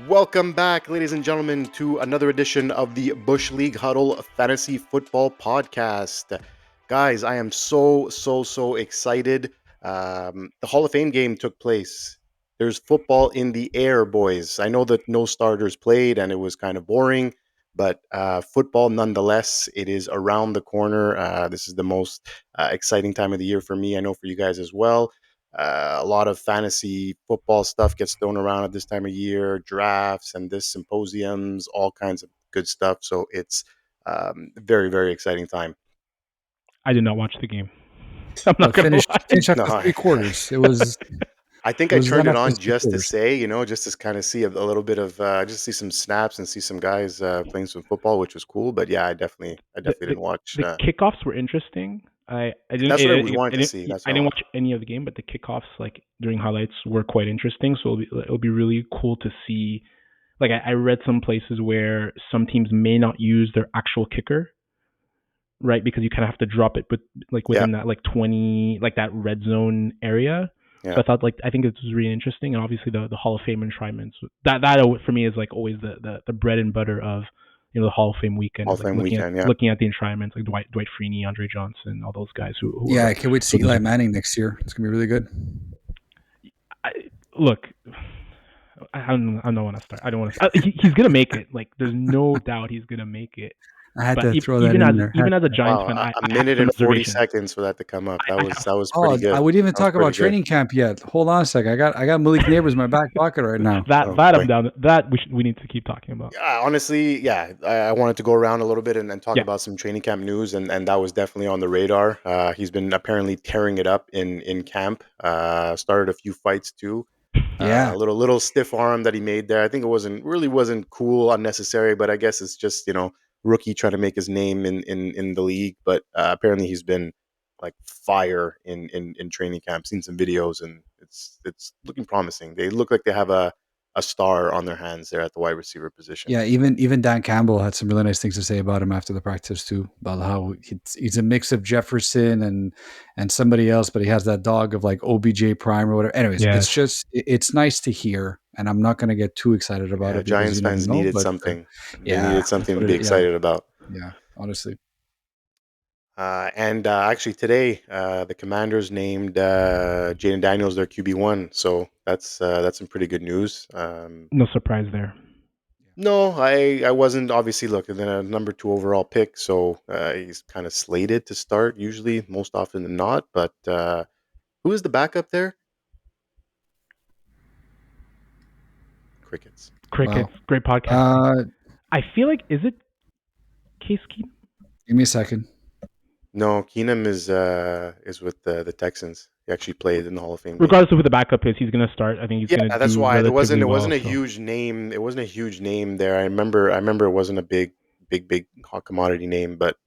Welcome back, ladies and gentlemen, to another edition of the Bush League Huddle Fantasy Football Podcast. Guys, I am so excited. The Hall of Fame game took place. There's football in the air, boys. I know that no starters played and it was kind of boring, but football nonetheless. It is around the corner. This is the most exciting time of the year for me. I know for you guys as well. A lot of fantasy football stuff gets thrown around at this time of year, drafts and this symposiums, all kinds of good stuff. So it's very exciting time. I did not watch the game. I'm not going to lie. Finished after 3 quarters. It was. I think I turned it on just to say, just to kind of see a little bit of, just see some snaps and see some guys playing some football, which was cool. But yeah, I definitely didn't watch. The kickoffs were interesting. I didn't. That's what I wanted to see. I didn't watch any of the game, but the kickoffs, like during highlights, were quite interesting. So it'll be really cool to see. Like I read some places where some teams may not use their actual kicker, right? Because you kind of have to drop it, but like within that like 20, like that red zone area. Yeah. So I think it was really interesting, and obviously the Hall of Fame enshrinements. That for me is like always the bread and butter of the Hall of Fame weekend. Hall of Fame weekend, looking at the enshrinements, like Dwight Freeney, Andre Johnson, all those guys who I can't wait to see Eli Manning next year. It's gonna be really good. I don't want to start. I don't want to. He's gonna make it. Like there's no doubt he's gonna make it. I had to throw that in there. Even as a Giants fan, a minute and 40 seconds for that to come up. That was pretty good. I wouldn't even talk about training camp yet. Hold on a sec. I got Malik Neighbors in my back pocket right now. I'm down. That we need to keep talking about. Honestly, I wanted to go around a little bit and talk about some training camp news, and that was definitely on the radar. He's been apparently tearing it up in camp. Started a few fights too. Yeah, a little stiff arm that he made there. I think it wasn't cool, unnecessary, but I guess it's just rookie trying to make his name in the league. But apparently he's been like fire in training camp. Seen some videos and it's looking promising. They look like they have a star on their hands there at the wide receiver position. Yeah, even Dan Campbell had some really nice things to say about him after the practice too, about how he's a mix of Jefferson and somebody else, but he has that dog of like OBJ Prime or whatever. Anyways, it's nice to hear, and I'm not going to get too excited about it. Giants fans needed something. They needed something to be excited about. Yeah, honestly. And actually today, the Commanders named Jaden Daniels their QB1, so that's some pretty good news. No surprise there. No, I wasn't. Obviously, look, and then a number 2 overall pick, so he's kind of slated to start usually, most often than not. But who is the backup there? Crickets. Wow. Great podcast. I feel like, is it Case Keenum? Give me a second. No, Keenum is with the Texans. He actually played in the Hall of Fame. Regardless of who the backup is, he's going to start. I think he's going to. That's why it wasn't a huge name. It wasn't a huge name there. I remember it wasn't a big hot commodity name, but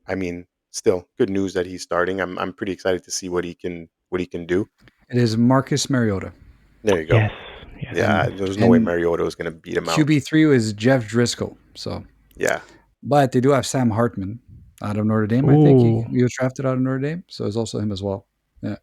I mean, still good news that he's starting. I'm pretty excited to see what he can do. It is Marcus Mariota. There you go. Yes. Yeah, there's no way Mariota was going to beat him out. QB3 was Jeff Driscoll. So yeah, but they do have Sam Hartman out of Notre Dame. I think he was drafted out of Notre Dame, so it's also him as well. Yeah.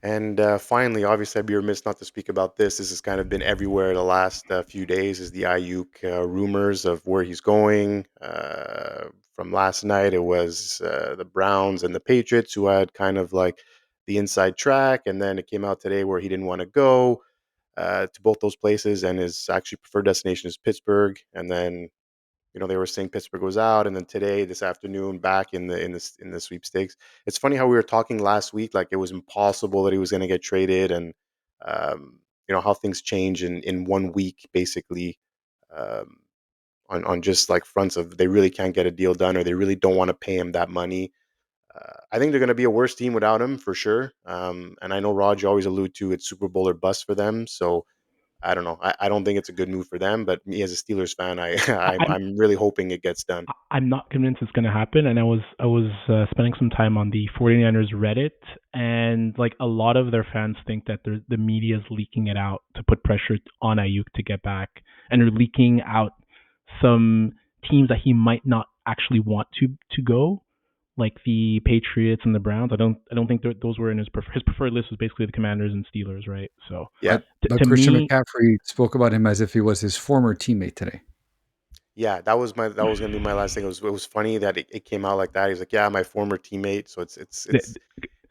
And finally, obviously, I'd be remiss not to speak about this. This has kind of been everywhere the last few days. Is the Ayuk rumors of where he's going? From last night, it was the Browns and the Patriots who had kind of like the inside track, and then it came out today where he didn't want to go to both those places, and his actually preferred destination is Pittsburgh. And then they were saying Pittsburgh was out, and then today, this afternoon, back in the sweepstakes. It's funny how we were talking last week, like it was impossible that he was going to get traded, and how things change in 1 week, basically, on just like fronts of they really can't get a deal done, or they really don't want to pay him that money. I think they're going to be a worse team without him for sure. And I know Rog, you always allude to it's Super Bowl or bust for them, so. I don't know. I don't think it's a good move for them, but me as a Steelers fan, I'm really hoping it gets done. I'm not convinced it's going to happen, and I was spending some time on the 49ers Reddit, and like a lot of their fans think that the media is leaking it out to put pressure on Ayuk to get back, and they're leaking out some teams that he might not actually want to go, like the Patriots and the Browns. I don't think those were in his preferred list was basically the Commanders and Steelers, right? So Yeah. But to Christian me, McCaffrey spoke about him as if he was his former teammate today. Yeah, that was gonna be my last thing. It was funny that it came out like that. He's like, "Yeah, my former teammate." So th-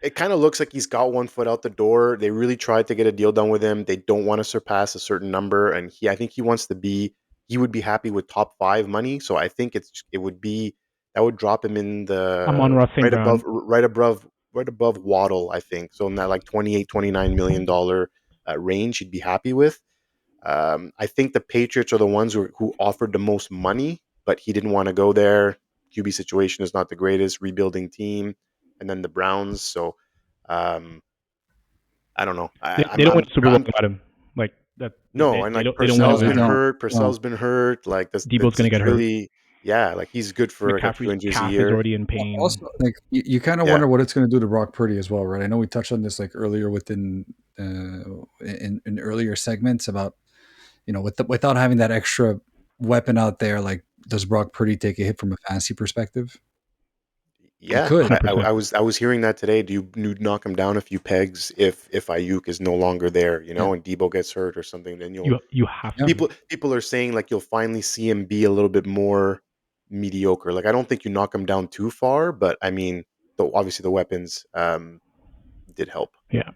it kind of looks like he's got one foot out the door. They really tried to get a deal done with him. They don't want to surpass a certain number, and I think he wants to be. He would be happy with top 5 money. So I think it would be that would drop him in I'm on the Ross same ground. right above Waddle. I think so in that like 28-29 million dollar range. He'd be happy with. I think the Patriots are the ones who offered the most money, but he didn't want to go there. QB situation is not the greatest, rebuilding team, and then the Browns. So um, I don't know. They don't win the Super Bowl without him. Like that. No, and like They don't win it Purcell's they been without him. don't. hurt. Purcell's been hurt. Like this, Debo's gonna get it's hurt. really, yeah. Like he's good for like a few McCaffrey's injuries a calf is year. already in pain. Also, like you kind of Yeah. wonder what it's going to do to Brock Purdy as well, right? I know we touched on this like earlier within in earlier segments about without having that extra weapon out there. Like, does Brock Purdy take a hit from a fantasy perspective? He Yeah, could. I was hearing that today. Do you knock him down a few pegs if Ayuk is no longer there, and Debo gets hurt or something? Then you have to. People are saying like you'll finally see him be a little bit more mediocre. Like I don't think you knock him down too far, but I mean, obviously the weapons did help. Yeah.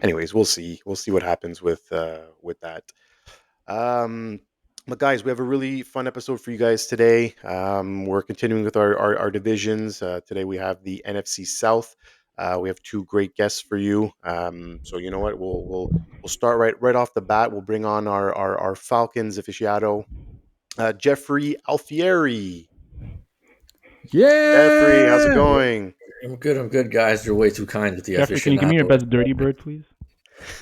Anyways, we'll see. We'll see what happens with that. Um, but guys, we have a really fun episode for you guys today. We're continuing with our divisions. Today we have the NFC South. We have 2 great guests for you. So you know what? We'll start right off the bat. We'll bring on our Falcons aficionado, Jeffrey Alfieri. Yeah, Jeffrey, how's it going? I'm good, guys. You're way too kind with the Jeffrey, can you give me your best dirty bird, please?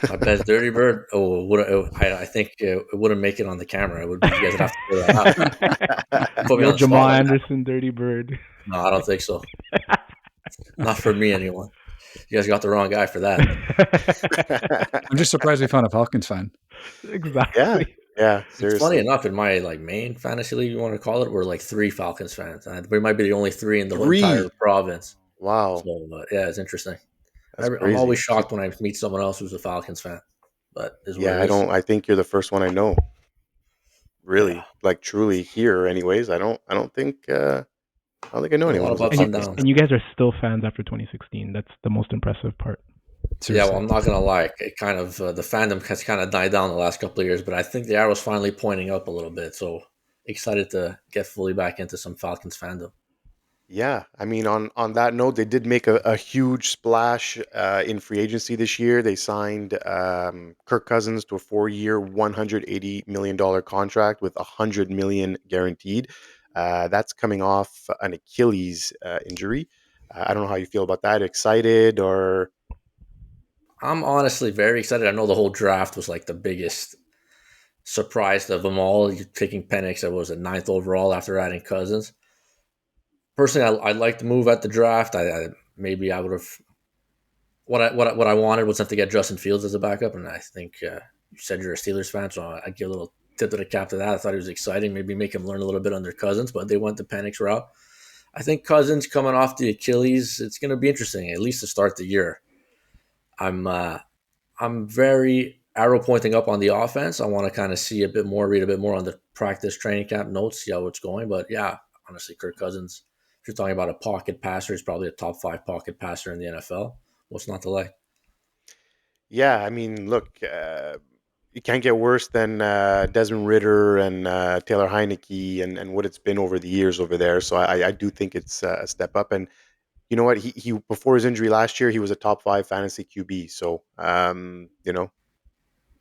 My best dirty bird? I think it wouldn't make it on the camera. It would be, you guys would have to figure that out. Put me on the Jamal spot. Anderson, dirty bird. No, I don't think so. Not for me, anyone. You guys got the wrong guy for that. I'm just surprised we found a Falcons fan. Exactly. Yeah. Seriously. It's funny enough, in my main fantasy league, you want to call it, we're 3 Falcons fans. We might be the only 3 in the whole entire province. Wow. So, yeah, it's interesting. I'm always shocked when I meet someone else who's a Falcons fan. But I think you're the first one I know. Really, like truly here. Anyways, I don't think I know anyone. And you guys are still fans after 2016. That's the most impressive part. Seriously. Yeah, well, I'm not gonna lie. It kind of the fandom has kind of died down the last couple of years, but I think the arrow's finally pointing up a little bit. So excited to get fully back into some Falcons fandom. Yeah, I mean, on that note, they did make a huge splash in free agency this year. They signed Kirk Cousins to a 4-year, $180 million contract with $100 million guaranteed. That's coming off an Achilles injury. I don't know how you feel about that. Excited or? I'm honestly very excited. I know the whole draft was the biggest surprise of them all. You're taking Penix, that was a 9th overall after adding Cousins. Personally, I like the move at the draft. Maybe I would have. What I wanted was not to get Justin Fields as a backup, and I think you said you're a Steelers fan, so I'd give a little tip of the cap to that. I thought he was exciting. Maybe make him learn a little bit under Cousins, but they went the Penix route. I think Cousins coming off the Achilles, it's going to be interesting, at least to start the year. I'm very arrow pointing up on the offense. I want to kind of see a bit more, read a bit more on the practice training camp notes, see how it's going. But yeah, honestly, Kirk Cousins, if you're talking about a pocket passer, he's probably a top 5 pocket passer in the NFL. What's not to like? Yeah, I mean, look, you can't get worse than Desmond Ridder and Taylor Heineke and what it's been over the years over there. So I do think it's a step up. And you know what? He before his injury last year, he was a top 5 fantasy QB. So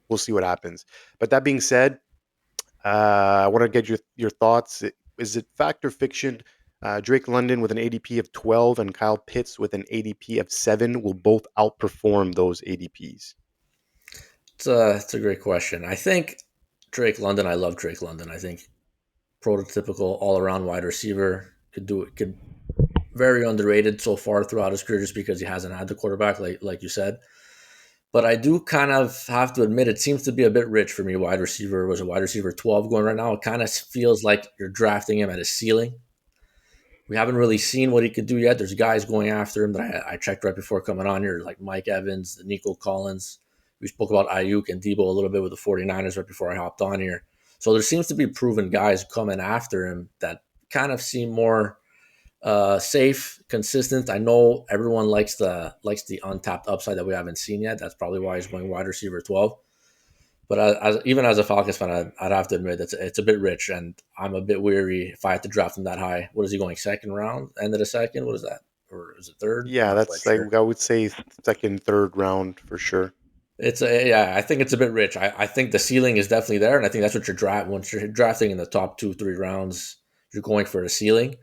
we'll see what happens. But that being said, I want to get your thoughts. Is it fact or fiction? Drake London with an ADP of 12 and Kyle Pitts with an ADP of 7 will both outperform those ADPs. It's a great question. I think Drake London. I love Drake London. I think prototypical all-around wide receiver could very underrated so far throughout his career just because he hasn't had the quarterback like you said. But I do kind of have to admit it seems to be a bit rich for me. Wide receiver 12 going right now. It kind of feels like you're drafting him at his ceiling. We haven't really seen what he could do yet. There's guys going after him that I checked right before coming on here, like Mike Evans, Nico Collins. We spoke about Ayuk and Debo a little bit with the 49ers right before I hopped on here. So there seems to be proven guys coming after him that kind of seem more safe, consistent. I know everyone likes the untapped upside that we haven't seen yet. That's probably why he's going wide receiver 12. But even as a Falcons fan, I'd have to admit it's a bit rich, and I'm a bit weary if I had to draft him that high. What is he going, second round, end of the second? What is that? Or is it third? I'm Yeah, not that's quite like sure. I would say second, third round for sure. I think it's a bit rich. I think the ceiling is definitely there, and I think that's what you're drafting. Once you're drafting in the top 2-3 rounds, you're going for the ceiling.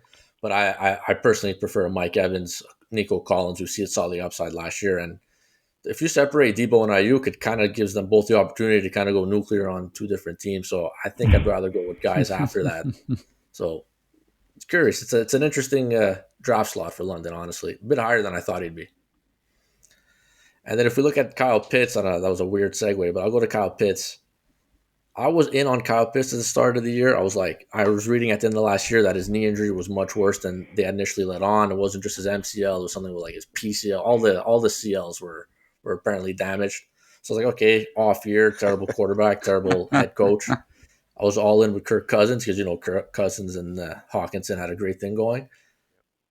But I personally prefer Mike Evans, Nico Collins, who saw the upside last year, and if you separate Debo and Ayuk, it kind of gives them both the opportunity to kind of go nuclear on two different teams. So I think I'd rather go with guys after that. So it's curious. It's an interesting draft slot for London, honestly. A bit higher than I thought he'd be. And then if we look at Kyle Pitts, that was a weird segue, but I'll go to Kyle Pitts. I was in on Kyle Pitts at the start of the year. I was reading at the end of last year that his knee injury was much worse than they had initially let on. It wasn't just his MCL; it was something with like his PCL. All the CLs were apparently damaged. So I was like, okay, off year, terrible quarterback, terrible head coach. I was all in with Kirk Cousins because Kirk Cousins and Hawkinson had a great thing going.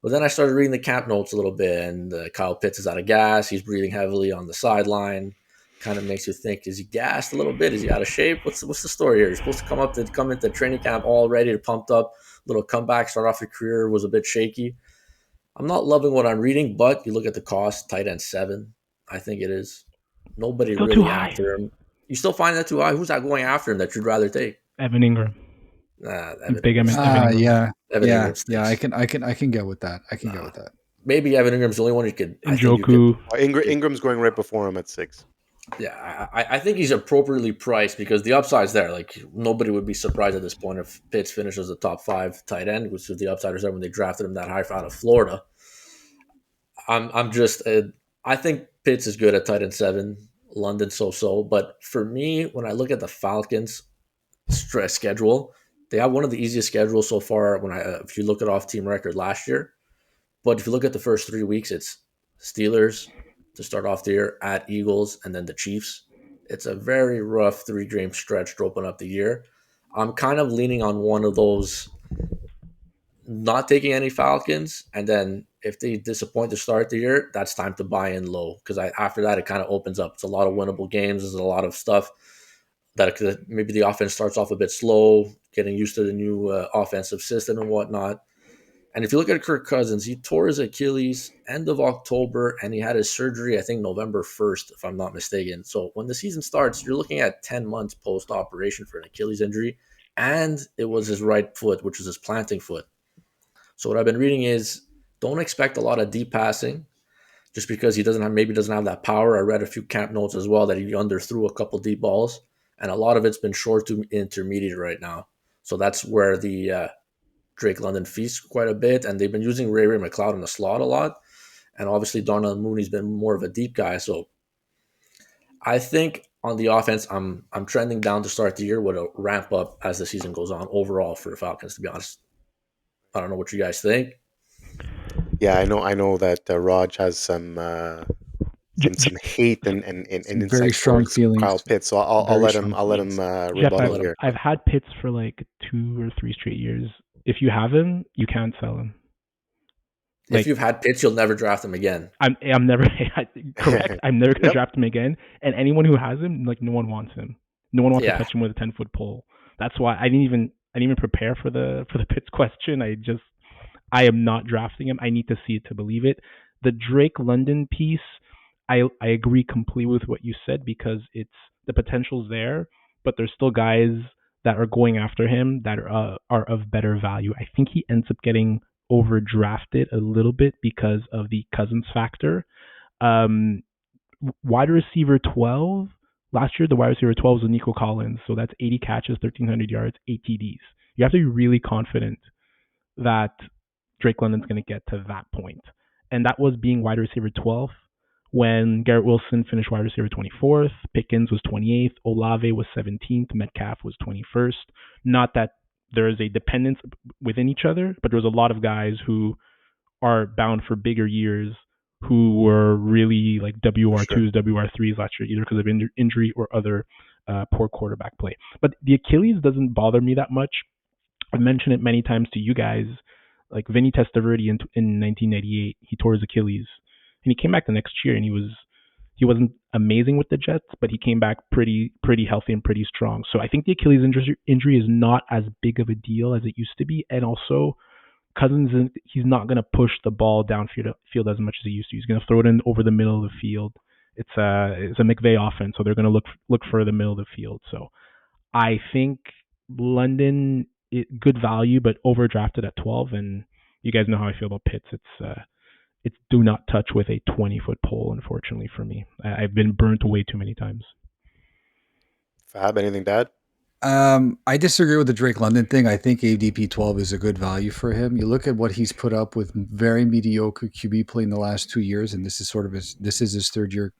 But then I started reading the camp notes a little bit, and Kyle Pitts is out of gas. He's breathing heavily on the sideline. Kind of makes you think: is he gassed a little bit? Is he out of shape? What's the story here? He's supposed to come into training camp all ready, pumped up, little comeback, start off your career was a bit shaky. I'm not loving what I'm reading, but you look at the cost, tight end 7, I think it is. Nobody still really after him. You still find that too high? Who's that going after him that you'd rather take? Evan Ingram. Evan Big Ingram. Evan Ingram. Yeah. I can get with that. Get with that. Maybe Evan Ingram's the only one you could. Njoku. Ingram's going right before him at 6. Yeah, I think he's appropriately priced because the upside's there. Like nobody would be surprised at this point if Pitts finishes the top 5 tight end, which was the upside was there when they drafted him that high out of Florida. I think Pitts is good at tight end 7. London so. But for me, when I look at the Falcons' schedule, they have one of the easiest schedules so far. If you look at off team record last year, but if you look at the first 3 weeks, it's Steelers to start off the year, at Eagles, and then the Chiefs. It's a very rough 3-game stretch to open up the year. I'm kind of leaning on one of those, not taking any Falcons, and then if they disappoint to start the year, that's time to buy in low because after that it kind of opens up. It's a lot of winnable games. There's a lot of stuff that maybe the offense starts off a bit slow, getting used to the new offensive system and whatnot. And if you look at Kirk Cousins, he tore his Achilles end of October, and he had his surgery, I think, November 1st, if I'm not mistaken. So when the season starts, you're looking at 10 months post-operation for an Achilles injury, and it was his right foot, which was his planting foot. So what I've been reading is don't expect a lot of deep passing just because he doesn't have that power. I read a few camp notes as well that he underthrew a couple deep balls, and a lot of it's been short to intermediate right now. So that's where the Drake London feasts quite a bit, and they've been using Ray McLeod in the slot a lot. And obviously Darnell Mooney's been more of a deep guy. So I think on the offense, I'm trending down to start the year with a ramp up as the season goes on overall for the Falcons, to be honest. I don't know what you guys think. Yeah, I know that Raj has some hate and very strong feelings. Kyle Pitts, so I'll let him rebuttal here. I've had Pitts for like 2 or 3 straight years. If you have him, you can't sell him. If you've had Pitts, you'll never draft him again. I'm never correct. I'm never gonna draft him again. And anyone who has him, like no one wants him. No one wants to touch him with a 10-foot pole. That's why I didn't even prepare for the Pitts question. I am not drafting him. I need to see it to believe it. The Drake London piece, I agree completely with what you said because it's the potential's there, but there's still guys that are going after him that are of better value. I think he ends up getting overdrafted a little bit because of the Cousins factor. Wide receiver 12 last year, the wide receiver 12 was Nico Collins, so that's 80 catches, 1,300 yards, 8 TDs. You have to be really confident that Drake London's going to get to that point, and that was being wide receiver 12 when Garrett Wilson finished wide receiver 24th, Pickens was 28th, Olave was 17th, Metcalf was 21st. Not that there is a dependence within each other, but there's a lot of guys who are bound for bigger years who were really like WR2s, WR3s last year, either because of injury or other poor quarterback play. But the Achilles doesn't bother me that much. I've mentioned it many times to you guys. Like Vinny Testaverde in 1998, he tore his Achilles, and he came back the next year, and he wasn't amazing with the Jets, but he came back pretty fielthy and pretty strong. So I think the Achilles injury is not as big of a deal as it used to be, and also Cousins, he's not going to push the ball downfield as much as he used to. He's going to throw it in over the middle of the field. It's a McVay offense, so they're going to look for the middle of the field. So I think London, good value, but overdrafted at 12. And you guys know how I feel about Pitts. It's do not touch with a 20-foot pole, unfortunately for me. I've been burnt way too many times. Fab, anything to add? I disagree with the Drake London thing. I think ADP 12 is a good value for him. You look at what he's put up with very mediocre QB play in the last 2 years, and this is his third year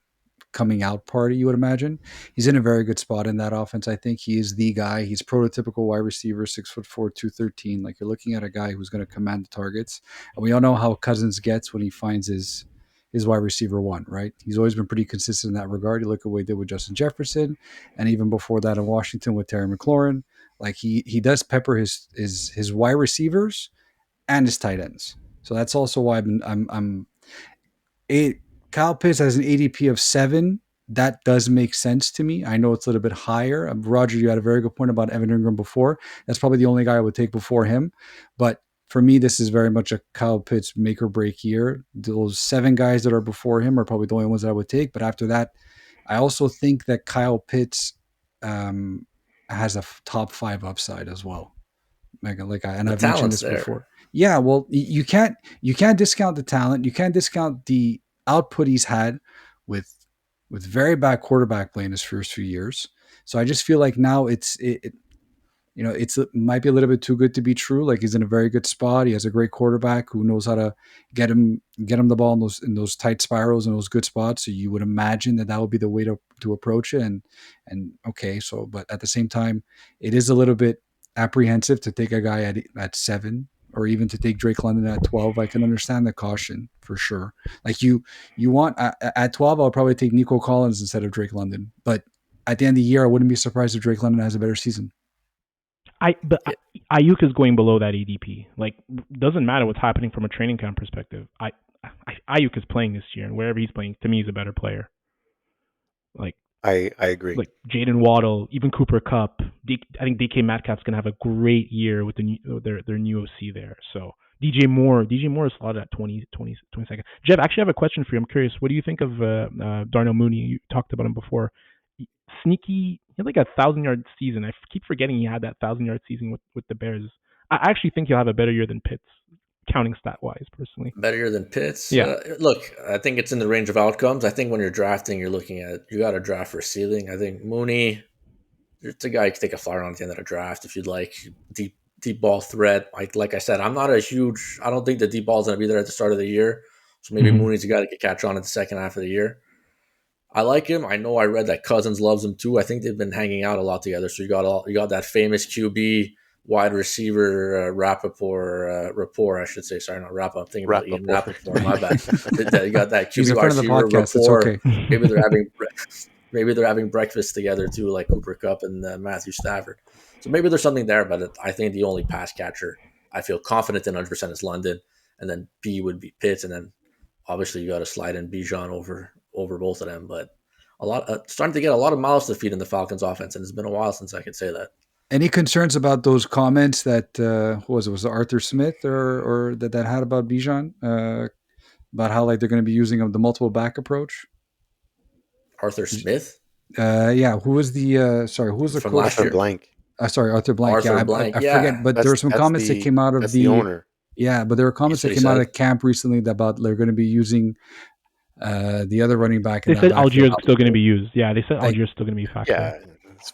coming out party, you would imagine. He's in a very good spot in that offense. I think he is the guy. He's prototypical wide receiver, 6'4", 213. Like, you're looking at a guy who's going to command the targets. And we all know how Cousins gets when he finds his wide receiver one, right? He's always been pretty consistent in that regard. You look at what he did with Justin Jefferson, and even before that in Washington with Terry McLaurin. Like, he does pepper his wide receivers and his tight ends. So that's also why Kyle Pitts has an ADP of 7. That does make sense to me. I know it's a little bit higher. Roger, you had a very good point about Evan Ingram before. That's probably the only guy I would take before him. But for me, this is very much a Kyle Pitts make or break year. Those 7 guys that are before him are probably the only ones that I would take. But after that, I also think that Kyle Pitts has a top 5 upside as well. I've mentioned this before. Yeah, well, you can't discount the talent. You can't discount the output he's had with very bad quarterback play in his first few years. So I just feel like now it might be a little bit too good to be true. Like, he's in a very good spot. He has a great quarterback who knows how to get him the ball in those tight spirals and those good spots. So you would imagine that would be the way to approach it. And okay, so but at the same time, it is a little bit apprehensive to take a guy at 7. Or even to take Drake London at 12. I can understand the caution for sure. Like, you want at 12, I'll probably take Nico Collins instead of Drake London. But at the end of the year, I wouldn't be surprised if Drake London has a better season. Ayuk is going below that ADP. Like, doesn't matter what's happening from a training camp perspective. Ayuk is playing this year, and wherever he's playing, to me, he's a better player. Like, I agree. Like Jaden Waddle, even Cooper Kupp. I think DK Metcalf's going to have a great year with their new OC there. So DJ Moore is slotted at 22nd. Jeff, actually, I have a question for you. I'm curious. What do you think of Darnell Mooney? You talked about him before. Sneaky, he had like a 1,000-yard season. I keep forgetting he had that 1,000-yard season with the Bears. I actually think he'll have a better year than Pitts, counting stat-wise, personally. Better year than Pitts? Yeah. Look, I think it's in the range of outcomes. I think when you're drafting, you're looking at, you got to draft for ceiling. I think Mooney, it's a guy you can take a flyer on at the end of the draft if you'd like. Deep ball threat. Like I said, I don't think the deep ball is going to be there at the start of the year. So maybe Mooney's a guy that can catch on at the second half of the year. I like him. I know I read that Cousins loves him too. I think they've been hanging out a lot together. So you got that famous QB wide receiver rapport, I should say. Sorry, not Rappaport. I'm thinking about Ian Rappaport. My bad. You got that QB wide receiver rapport. Okay. Maybe they're having breakfast together too, like Cooper Kupp and Matthew Stafford. So maybe there's something there. But I think the only pass catcher I feel confident in 100% is London, and then B would be Pitts, and then obviously you got to slide in Bijan over both of them. But starting to get a lot of mouths to feed in the Falcons offense, and it's been a while since I could say that. Any concerns about those comments that was it Arthur Smith or that had about Bijan about how like they're going to be using the multiple back approach? Arthur Smith? Yeah. Who was the who was the from coach? Last year? Blank. Arthur Blank. Arthur Blank. I forget, but there were some comments that came out of the owner. Yeah, but there were comments that came out of camp recently about they're going to be using the other running back. They said Algier is still going to be used. Yeah, they said Algier is still going to be a factor. Yeah.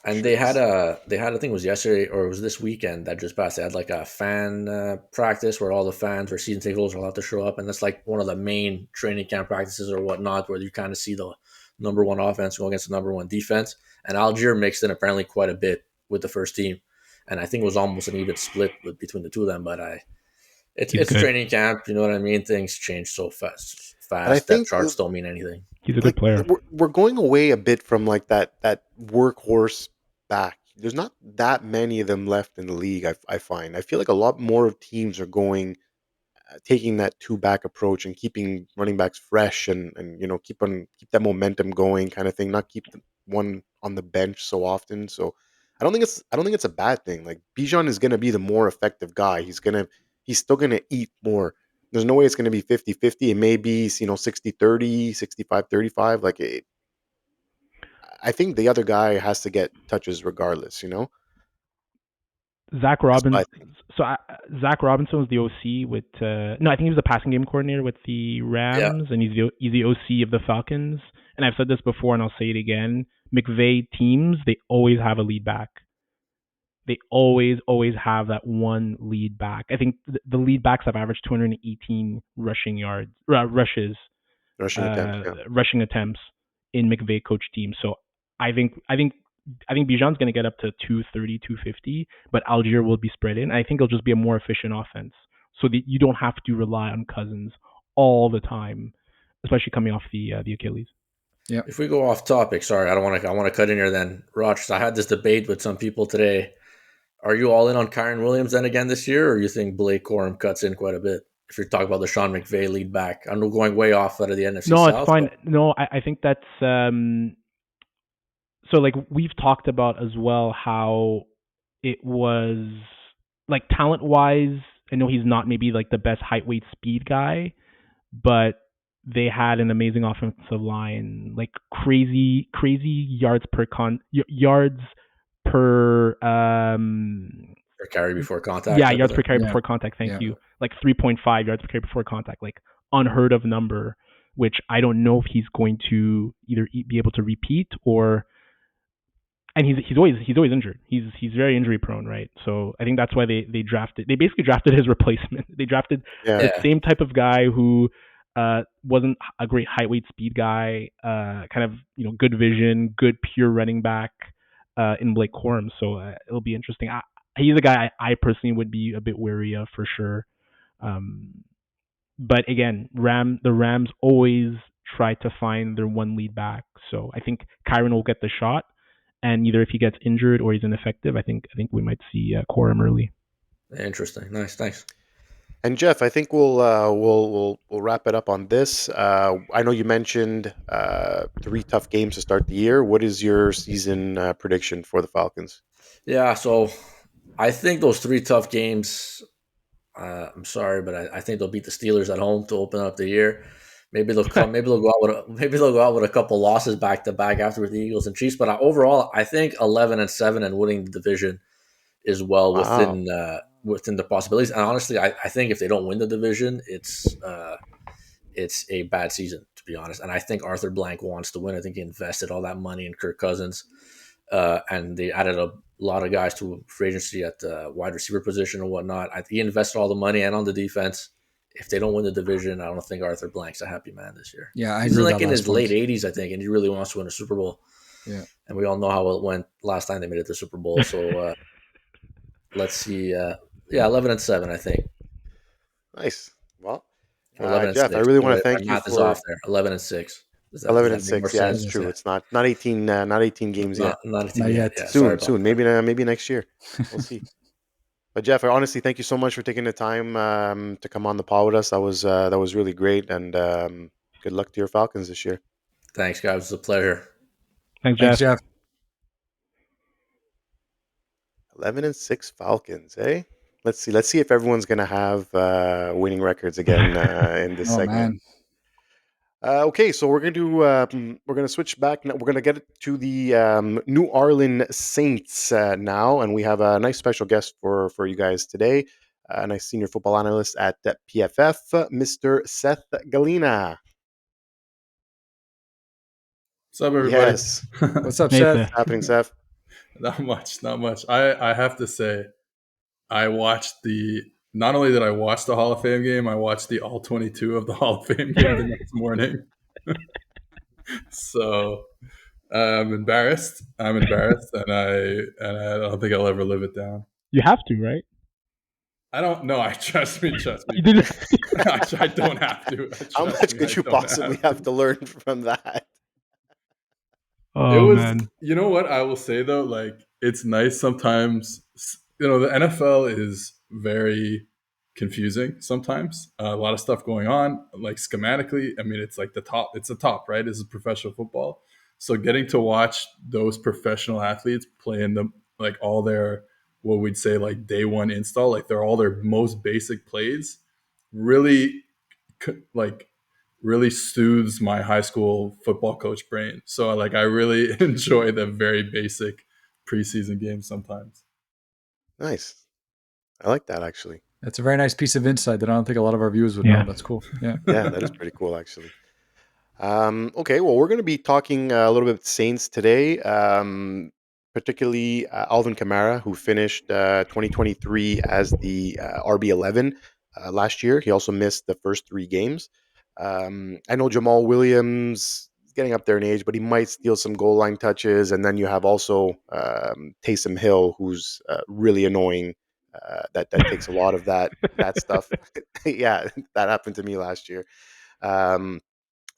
And they had I think it was yesterday or it was this weekend that just passed. They had like a fan practice where all the fans or season ticket holders are allowed to show up, and that's like one of the main training camp practices or whatnot, where you kind of see the number one offense go against the number one defense. And Algier mixed in apparently quite a bit with the first team, and I think it was almost an even split between the two of them. But it's He's good. training camp. You know what I mean? Things change so fast. And I Depth think charts don't mean anything. He's a good like player. we're going away a bit from like that workhorse back. There's not that many of them left in the league. I find I feel like a lot more of teams are going taking that two back approach and keeping running backs fresh and keep that momentum going kind of thing. Not keep one on the bench so often. So I don't think it's a bad thing. Like Bijan is going to be the more effective guy. He's still going to eat more. There's no way it's going to be 50-50. It may be 60-30, 65-35. Like I think the other guy has to get touches regardless. Zach That's what I Robinson. think. So Zach Robinson was the OC with. No, I think he was the passing game coordinator with the Yeah, Rams, and he's the OC of the Falcons. And I've said this before, and I'll say it again. McVay teams, they always have a lead back. They always have that one lead back. I think the lead backs have averaged 218 Rushing attempts. Yeah. rushing attempts in McVay coach teams. So I think Bijan's going to get up to 230, 250, but Algier will be spread in. I think it'll just be a more efficient offense, so that you don't have to rely on Cousins all the time, especially coming off the Achilles. Yeah. If we go off topic, sorry, I want to cut in here then. Rog, I had this debate with some people today. Are you all in on Kyren Williams then again this year, or you think Blake Corum cuts in quite a bit? If you're talking about the Sean McVay lead back, I'm going way off out of the NFC No, South. it's fine. But... No, I think that's so like we've talked about as well how it was like talent wise. I know he's not maybe like the best height, weight, speed guy, but they had an amazing offensive line, like crazy yards per carry before contact. Yeah, yards per carry before contact. Thank you. Like 3.5 yards per carry before contact, like unheard of number, which I don't know if he's going to either be able to repeat or. And he's always injured. He's very injury prone, right? So I think that's why they basically drafted his replacement. They drafted the same type of guy who wasn't a great height, weight, speed guy, kind of good vision, good pure running back in Blake Corum. So it'll be interesting. He's a guy I personally would be a bit wary of for sure. But again, the Rams always try to find their one lead back. So I think Kyren will get the shot. And either if he gets injured or he's ineffective, I think we might see Corum early. Interesting, nice, thanks. And Jeff, I think we'll wrap it up on this. I know you mentioned 3 tough games to start the year. What is your season prediction for the Falcons? Yeah, so I think those 3 tough games. I'm sorry, but I think they'll beat the Steelers at home to open up the year. Maybe they'll go out with a couple losses back to back after with the Eagles and Chiefs. But overall, I think 11-7 and winning the division is well within the possibilities. And honestly, I think if they don't win the division, it's a bad season, to be honest. And I think Arthur Blank wants to win. I think he invested all that money in Kirk Cousins, and they added a lot of guys to free agency at the wide receiver position and whatnot. He invested all the money and on the defense. If they don't win the division, I don't think Arthur Blank's a happy man this year. Yeah, he's like in his late 80s, I think, and he really wants to win a Super Bowl. Yeah, and we all know how it went last time they made it to the Super Bowl. So let's see. 11-7, I think. Nice. Well, 11 Jeff, 6. I really want to thank you math for is off there. 11-6. 11-6. Yeah, it's true. It's not 18. Not 18 games yet. Not 18 yet. Yeah, soon. Maybe next year. We'll see. But Jeff, I honestly thank you so much for taking the time to come on the pod with us. That was really great, and good luck to your Falcons this year. Thanks, guys. It was a pleasure. Thanks, Jeff. 11-6 Falcons, eh? Let's see if everyone's gonna have winning records again in this segment. Man. Okay, so we're gonna switch back. We're gonna get to the New Orleans Saints now, and we have a nice special guest for you guys today. A nice senior football analyst at PFF, Mr. Seth Galina. What's up, everybody? Yes. What's up, Seth? What's happening, Seth? Not much. I have to say, not only did I watch the Hall of Fame game, I watched the all 22 of the Hall of Fame game the next morning. So I'm embarrassed, and I don't think I'll ever live it down. You have to, right? I don't know. I trust me. You didn't. I don't have to. How Trust much me, could I you don't possibly have have to. to learn from that? It Oh was, man. you know what I will say though, like it's nice sometimes. You know, the NFL is very confusing sometimes. A lot of stuff going on, like schematically. I mean, it's like the top. It's the top, right? This is professional football. So getting to watch those professional athletes play in the like all their what we'd say like day one install, like they're all their most basic plays, really like really soothes my high school football coach brain. So like I really enjoy the very basic preseason games sometimes. Nice. I like that actually. That's a very nice piece of insight that I don't think a lot of our viewers would Yeah. know. That's cool. Yeah. Yeah, that is pretty cool actually. Okay, well, we're going to be talking a little bit Saints today, particularly Alvin Kamara, who finished 2023 as the RB11 last year. He also missed the first 3 games. I know Jamal Williams is getting up there in age, but he might steal some goal line touches. And then you have also Taysom Hill, who's really annoying. That takes a lot of that stuff. Yeah, that happened to me last year. Um,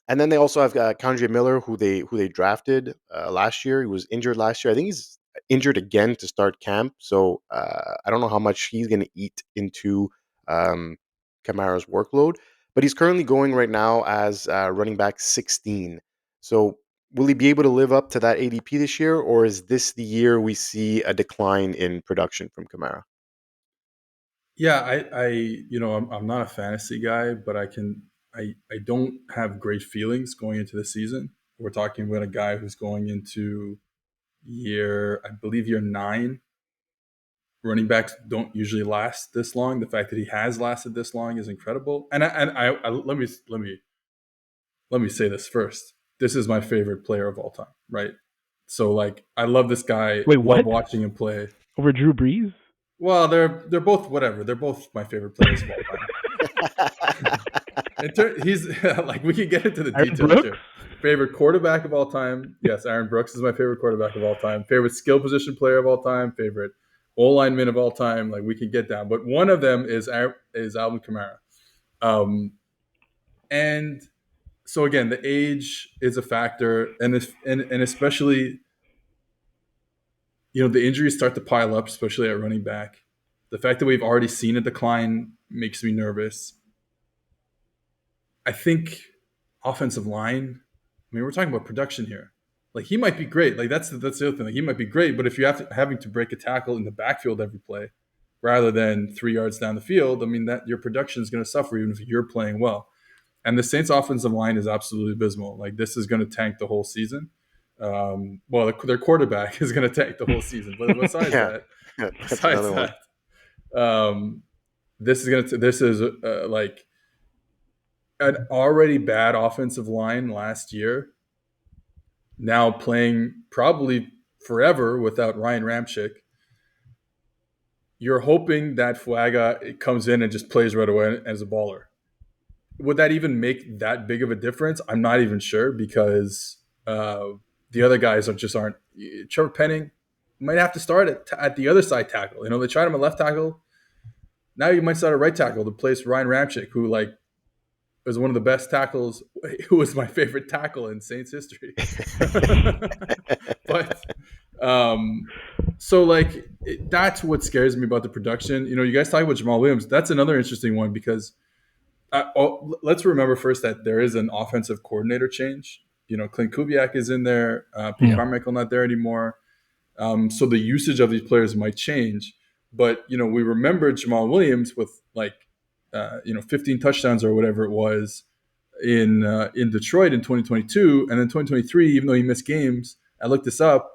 and then they also have Kandre Miller, who they drafted last year. He was injured last year. I think he's injured again to start camp. So I don't know how much he's going to eat into um, Kamara's workload. But he's currently going right now as running back 16. So will he be able to live up to that ADP this year, or is this the year we see a decline in production from Kamara? Yeah, I you know, I'm not a fantasy guy, but I don't have great feelings going into the season. We're talking about a guy who's going into I believe year 9. Running backs don't usually last this long. The fact that he has lasted this long is incredible. And let me say this first. This is my favorite player of all time, right? So like I love this guy, Wait, love what? watching him play. Over Drew Brees? Well, they're both whatever. They're both my favorite players of all time. He's like we can get into the Aaron details Brooks? here. Favorite quarterback of all time? Yes, Aaron Brooks is my favorite quarterback of all time. Favorite skill position player of all time? Favorite O lineman of all time? Like we can get down, but one of them is Alvin Kamara. And so again, the age is a factor, and especially the injuries start to pile up, especially at running back. The fact that we've already seen a decline makes me nervous. I think offensive line. I mean, we're talking about production here. Like he might be great. Like that's the other thing. Like he might be great, but if you having to break a tackle in the backfield every play, rather than 3 yards down the field, I mean that your production is going to suffer even if you're playing well. And the Saints' offensive line is absolutely abysmal. Like this is going to tank the whole season. Their quarterback is going to tank the whole season. But besides Yeah, that, that's another one. um, this is like an already bad offensive line last year. Now playing probably forever without Ryan Ramczyk. You're hoping that Fuaga comes in and just plays right away as a baller. Would that even make that big of a difference? I'm not even sure because the other guys aren't. Trevor Penning might have to start at the other side tackle. They tried him at left tackle. Now you might start at right tackle to place Ryan Ramczyk, who like was one of the best tackles. Who was my favorite tackle in Saints history. But so like that's what scares me about the production. You guys talk about Jamal Williams. That's another interesting one because let's remember first that there is an offensive coordinator change. Clint Kubiak is in there. Pete Carmichael not there anymore. So the usage of these players might change. But we remember Jamal Williams with 15 touchdowns or whatever it was in Detroit in 2022, and then 2023. Even though he missed games, I looked this up.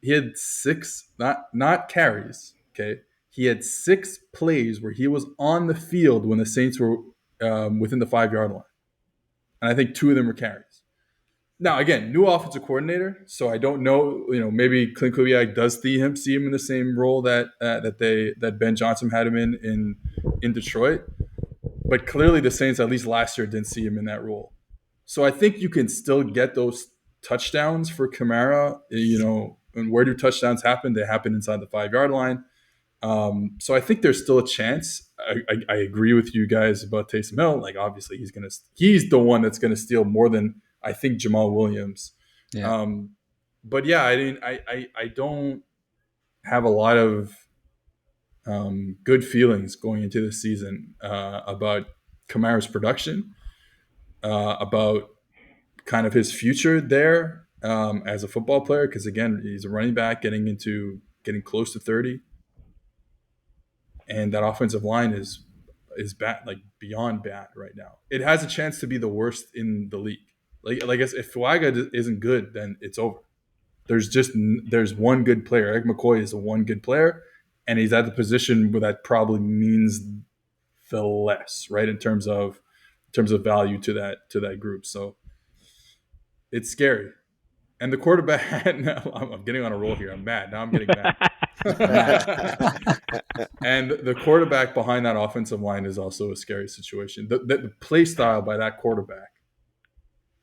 He had 6 not carries. Okay, he had 6 plays where he was on the field when the Saints were within the 5-yard line, and I think 2 of them were carries. Now, again, new offensive coordinator, so I don't know. Maybe Clint Kubiak does see him in the same role that Ben Johnson had him in Detroit, but clearly the Saints, at least last year, didn't see him in that role. So I think you can still get those touchdowns for Kamara. And where do touchdowns happen? They happen inside the 5-yard line. So I think there's still a chance. I agree with you guys about Taysom Hill. Like obviously he's the one that's gonna steal more than I think Jamal Williams. Yeah. But yeah, I don't have a lot of good feelings going into the season about Kamara's production, about kind of his future there as a football player. Because again, he's a running back getting close to 30, and that offensive line is bad, like beyond bad right now. It has a chance to be the worst in the league. Like if Fuaga isn't good, then it's over. There's one good player. Eric McCoy is the one good player, and he's at the position where that probably means the less, right? In terms of value to that group. So it's scary. And the quarterback, I'm getting on a roll here. I'm mad. Now I'm getting mad. And the quarterback behind that offensive line is also a scary situation. The play style by that quarterback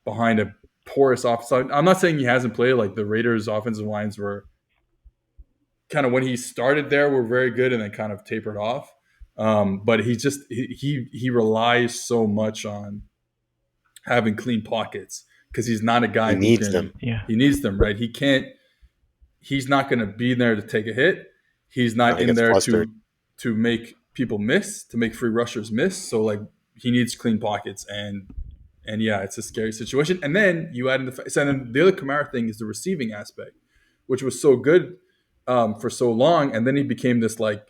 behind a porous offensive. I'm not saying he hasn't played. Like the Raiders' offensive lines were kind of when he started there were very good and then kind of tapered off. But he relies so much on having clean pockets because he's not a guy He who needs can. them. Yeah. He needs them, right? He can't. He's not going to be there to take a hit. He's not in there to make people miss, to make free rushers miss. So like he needs clean pockets, and yeah, it's a scary situation. And then you add in the other Kamara thing is the receiving aspect, which was so good for so long, and then he became this like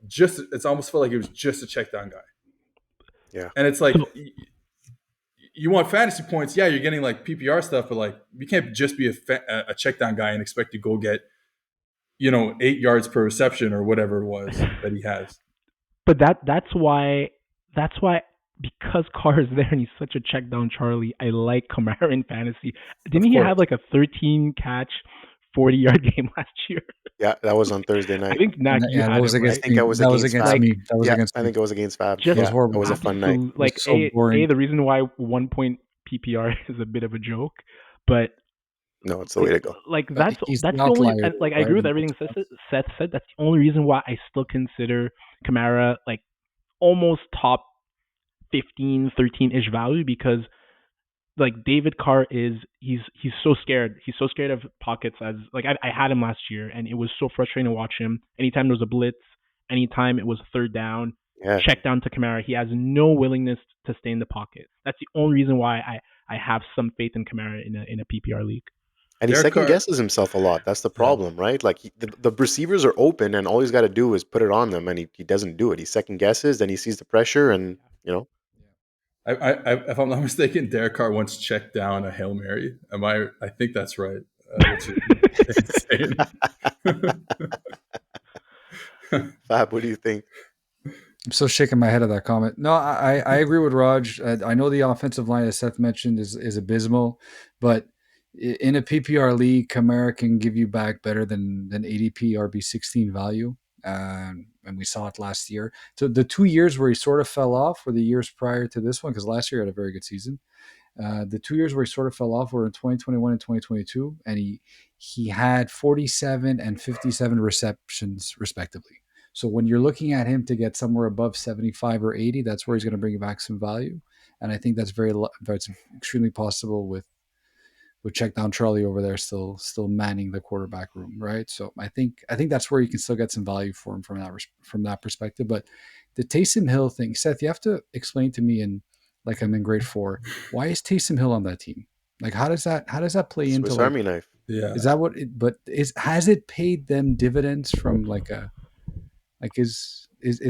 just it's almost felt like he was just a check down guy. Yeah, and it's like. You want fantasy points, yeah, you're getting like PPR stuff, but like you can't just be a check down guy and expect to go get 8 yards per reception or whatever it was that he has. But that's why because Carr is there and he's such a check down Charlie, I like Kamara in fantasy. Didn't he have like a 13 catch 40-yard game last year? Yeah, that was on Thursday night. I think Nacc, you had that was it, against right? me. That was against Fab. me. That was against I think it was against Fab. Just yeah, horrible. It was a fun night. Like so boring. the reason why 1 point PPR is a bit of a joke, but no, it's the way to go. Like that's the only like I agree with everything Seth said. That's the only reason why I still consider Kamara like almost top 15, 13-ish value, because like David Carr he's so scared. He's so scared of pockets. As like I had him last year, and it was so frustrating to watch him. Anytime there was a blitz, anytime it was third down, check down to Kamara. He has no willingness to stay in the pocket. That's the only reason why I have some faith in Kamara in a PPR league. And he second guesses himself a lot. That's the problem, right? Like the receivers are open, and all he's got to do is put it on them, and he doesn't do it. He second guesses, then he sees the pressure, and if I'm not mistaken, Derek Carr once checked down a Hail Mary. I think that's right. Which is insane. Fab, what do you think? I'm still shaking my head at that comment. No, I agree with Raj. I know the offensive line, as Seth mentioned, is abysmal, but in a PPR league, Kamara can give you back better than ADP RB16 value. And we saw it last year. So the 2 years where he sort of fell off were the years prior to this one, because last year he had a very good season. The 2 years where he sort of fell off were in 2021 and 2022, and he had 47 and 57 receptions respectively. So when you're looking at him to get somewhere above 75 or 80, that's where he's going to bring back some value. And I think that's extremely possible with check down Charlie over there still manning the quarterback room, right? So I think that's where you can still get some value for him from that perspective. But the Taysom Hill thing, Seth, you have to explain to me, and like I'm in grade 4, why is Taysom Hill on that team? Like how does that play into Swiss like, Army knife? Yeah, is that what? Has it paid them dividends from is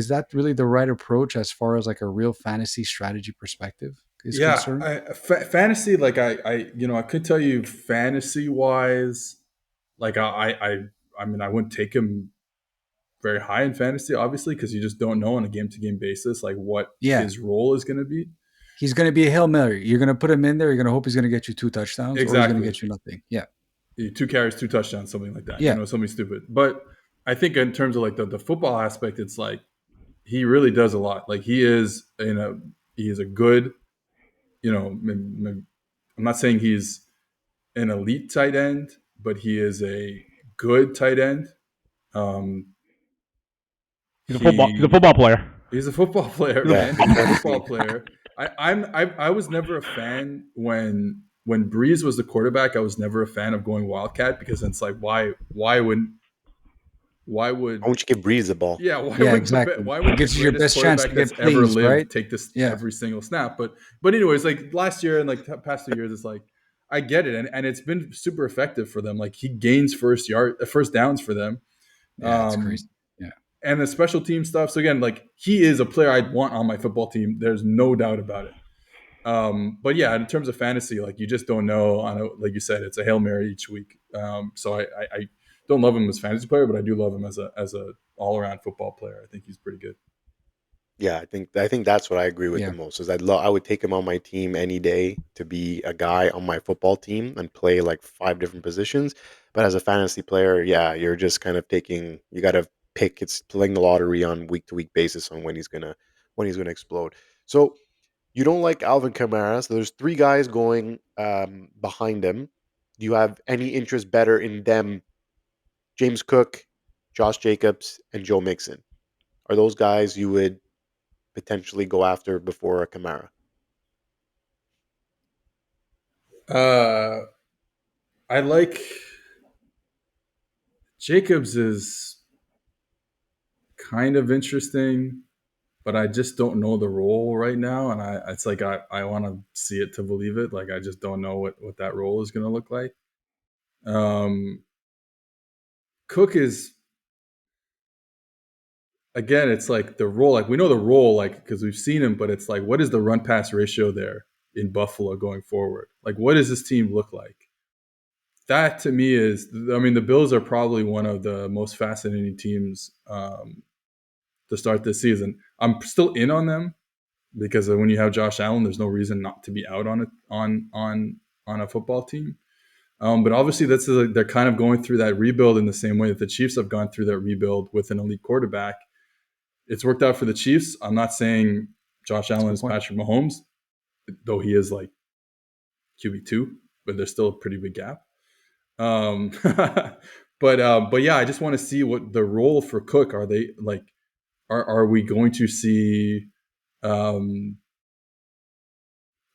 that really the right approach as far as like a real fantasy strategy perspective is concerned? Fantasy, like I could tell you fantasy wise, like I mean I wouldn't take him very high in fantasy, obviously, because you just don't know on a game to game basis like what his role is going to be. He's going to be a Hail Mary. You're going to put him in there. You're going to hope he's going to get you 2 touchdowns, or he's going to get you nothing. Yeah, 2 carries, 2 touchdowns, something like that. Yeah, something stupid. But I think in terms of like the football aspect, it's like he really does a lot. Like he is a good, I'm not saying he's an elite tight end, but he is a good tight end. He's a football player. He's a football player, man. He's a football player. I was never a fan when Breeze was the quarterback. I was never a fan of going Wildcat because it's like why would Why won't you give Breeze the ball? Yeah, exactly. Why would gives the you your best chance to get ever lived right? take this every single snap? But anyways, like last year and like past 2 years, it's like I get it, and it's been super effective for them. Like he gains first downs for them. Yeah, it's crazy. Yeah, and the special team stuff. So again, like he is a player I'd want on my football team. There's no doubt about it. But yeah, in terms of fantasy, like you just don't know. Like you said, it's a Hail Mary each week. So I don't love him as a fantasy player, but I do love him as a all around football player. I think he's pretty good. Yeah, I think that's what I agree with the most. Is I would take him on my team any day to be a guy on my football team and play like 5 different positions. But as a fantasy player, yeah, you're just kind of taking. You got to pick. It's playing the lottery on week to week basis on when he's gonna explode. So you don't like Alvin Kamara. So there's 3 guys going behind him. Do you have any interest better in them? James Cook, Josh Jacobs, and Joe Mixon. Are those guys you would potentially go after before a Kamara? I like Jacobs is kind of interesting, but I just don't know the role right now, and it's like I want to see it to believe it. Like I just don't know what that role is going to look like. Cook is, again, it's like the role, like we know the role, like because we've seen him, but it's like what is the run pass ratio there in Buffalo going forward? Like what does this team look like? That to me is, I mean, the Bills are probably one of the most fascinating teams to start this season. I'm still in on them because when you have Josh Allen, there's no reason not to be out on it on a football team. But obviously, they're kind of going through that rebuild in the same way that the Chiefs have gone through that rebuild with an elite quarterback. It's worked out for the Chiefs. I'm not saying Josh Allen is Patrick Mahomes, though he is like QB2, but there's still a pretty big gap. But yeah, I just want to see what the role for Cook. Are they like? Are we going to see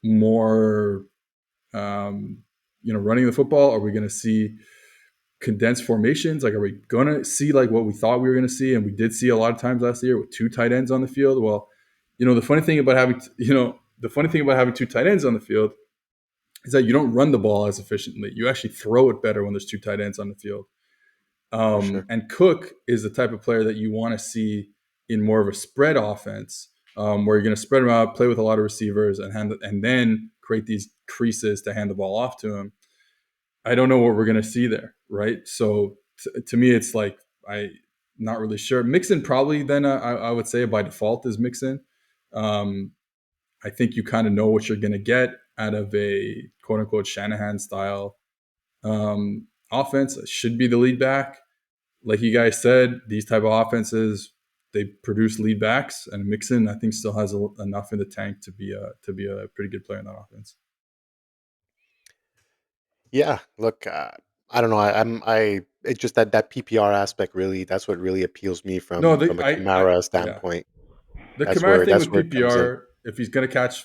more? Running the football? Are we going to see condensed formations? Like, are we going to see like what we thought we were going to see, and we did see a lot of times last year with 2 tight ends on the field? Well, the funny thing about having 2 tight ends on the field is that you don't run the ball as efficiently. You actually throw it better when there's 2 tight ends on the field. Sure. And Cook is the type of player that you want to see in more of a spread offense, where you're going to spread him out, play with a lot of receivers, and then create these creases to hand the ball off to him. I don't know what we're going to see there, right? So to me, it's like I'm not really sure. Mixon probably then I would say by default is Mixon. I think you kind of know what you're going to get out of a quote unquote Shanahan style offense. It should be the lead back. Like you guys said, these type of offenses, they produce lead backs, and Mixon I think still has enough in the tank to be a pretty good player in that offense. Yeah, look, I don't know. It's just that PPR aspect really. That's what really appeals me from a Kamara standpoint. Yeah. The Kamara thing with PPR, if he's going to catch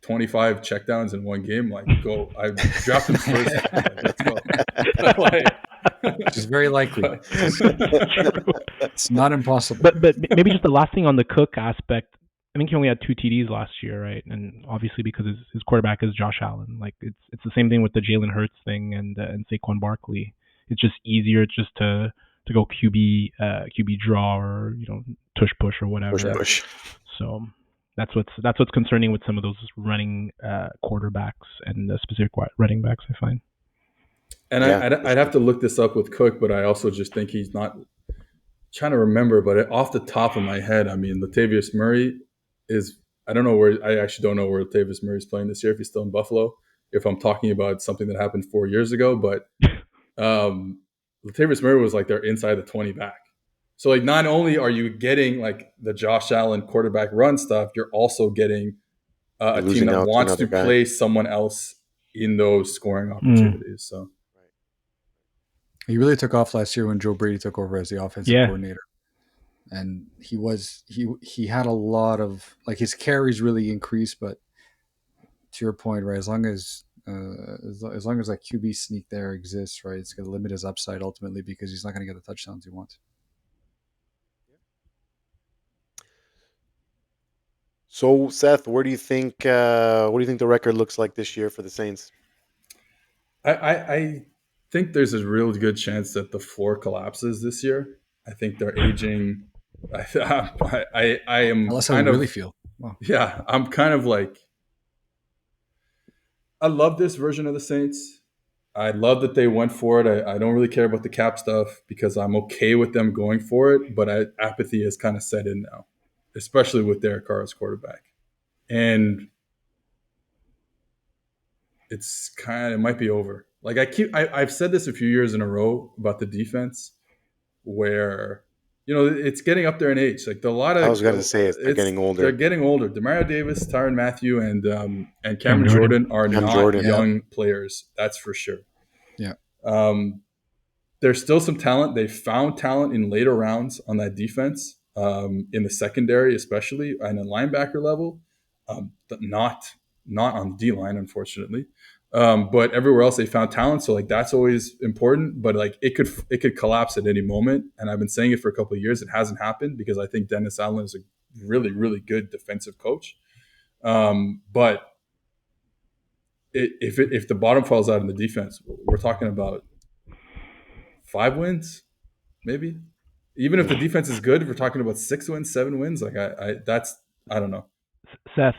25 checkdowns in one game, like go. I dropped him first. Let's go. It's very likely. It's not impossible. But maybe just the last thing on the Cook aspect. I think he only had 2 TDs last year, right? And obviously because his quarterback is Josh Allen. Like it's the same thing with the Jalen Hurts thing and Saquon Barkley. It's just easier just to go QB draw or tush push or whatever. Push. So that's what's concerning with some of those running quarterbacks and specific running backs, I find. And I'd have to look this up with Cook, but I also just think he's not trying to remember. But off the top of my head, I mean, Latavius Murray is. I don't know where. I actually don't know where Latavius Murray is playing this year. If he's still in Buffalo, if I'm talking about something that happened 4 years ago, but Latavius Murray was like their inside the 20 back. So like, not only are you getting like the Josh Allen quarterback run stuff, you're also getting a team that wants to play someone else in those scoring opportunities. So He really took off last year when Joe Brady took over as the offensive coordinator. And he had a lot of, like, his carries really increased, but to your point, right, as long as that QB sneak there exists, right, it's going to limit his upside ultimately because he's not going to get the touchdowns he wants. So, Seth, what do you think the record looks like this year for the Saints? I think there's a real good chance that the floor collapses this year. I think they're aging. I am Unless kind I of really feel. Wow. Yeah, I'm kind of like, I love this version of the Saints. I love that they went for it. I don't really care about the cap stuff because I'm okay with them going for it, but apathy has kind of set in now, especially with Derek Carr as quarterback. And it might be over. Like I've said this a few years in a row about the defense, where it's getting up there in age. Like I was going to say they're getting older. They're getting older. Demario Davis, Tyrann Mathieu, and Cameron Jordan are not young players. That's for sure. Yeah. There's still some talent. They found talent in later rounds on that defense, in the secondary, especially, and a linebacker level. Not on the D line, unfortunately. But everywhere else they found talent, so like that's always important. But like it could collapse at any moment, and I've been saying it for a couple of years. It hasn't happened because I think Dennis Allen is a really, really good defensive coach. But if the bottom falls out in the defense, we're talking about 5 wins, maybe. Even if the defense is good, if we're talking about 6 wins, 7 wins, like I don't know. Seth,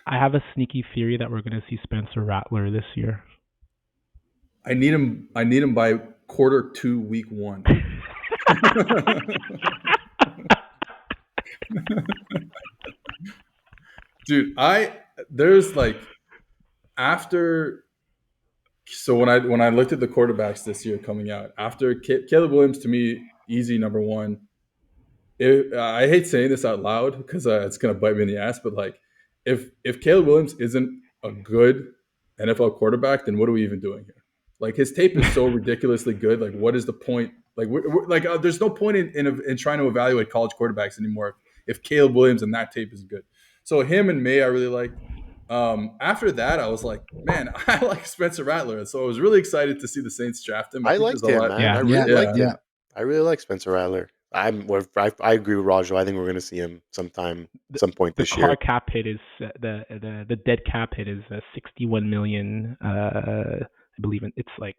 I have a sneaky theory that we're going to see Spencer Rattler this year. I need him by quarter 2, week 1. Dude, there's like after. So when I looked at the quarterbacks this year coming out, after Caleb Williams, to me, easy number 1. I hate saying this out loud because it's gonna bite me in the ass, but like, if Caleb Williams isn't a good NFL quarterback, then what are we even doing here? Like, his tape is so ridiculously good. Like, what is the point? Like, there's no point in trying to evaluate college quarterbacks anymore if Caleb Williams and that tape is good. So him and May, I really liked. After that, I was like, man, I like Spencer Rattler, and so I was really excited to see the Saints draft him. I liked him, man. Yeah. I really liked him. I really like Spencer Rattler. I agree with Raj. I think we're going to see him some point this year. The cap hit is the dead cap hit is 61 million. I believe it's like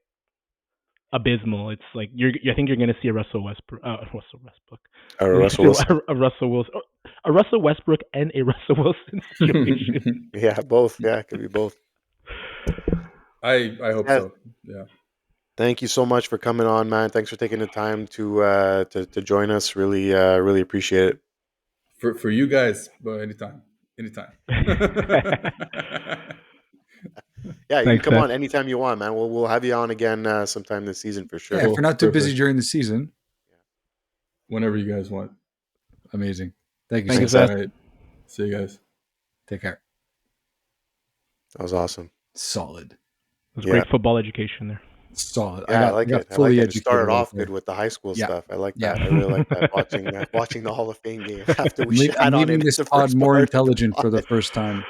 abysmal. It's like I think you're going to see a Russell Westbrook, a Russell Westbrook and a Russell Wilson situation. Yeah, both. Yeah, it could be both. I hope so. Yeah. Thank you so much for coming on, man. Thanks for taking the time to join us. Really appreciate it. For you guys, but anytime. Yeah, you can come on anytime you want, man. We'll have you on again sometime this season for sure. Yeah, if we're not too busy during the season. Whenever you guys want. Amazing. Thank you, Seth. Seth. All right. See you guys. Take care. That was awesome. Solid. It was great football education there. Solid. Yeah, I like it. I like it. Started off good with the high school stuff. I like that. I really like that. Watching the Hall of Fame game after we shat on it. This pod more intelligent for the first time.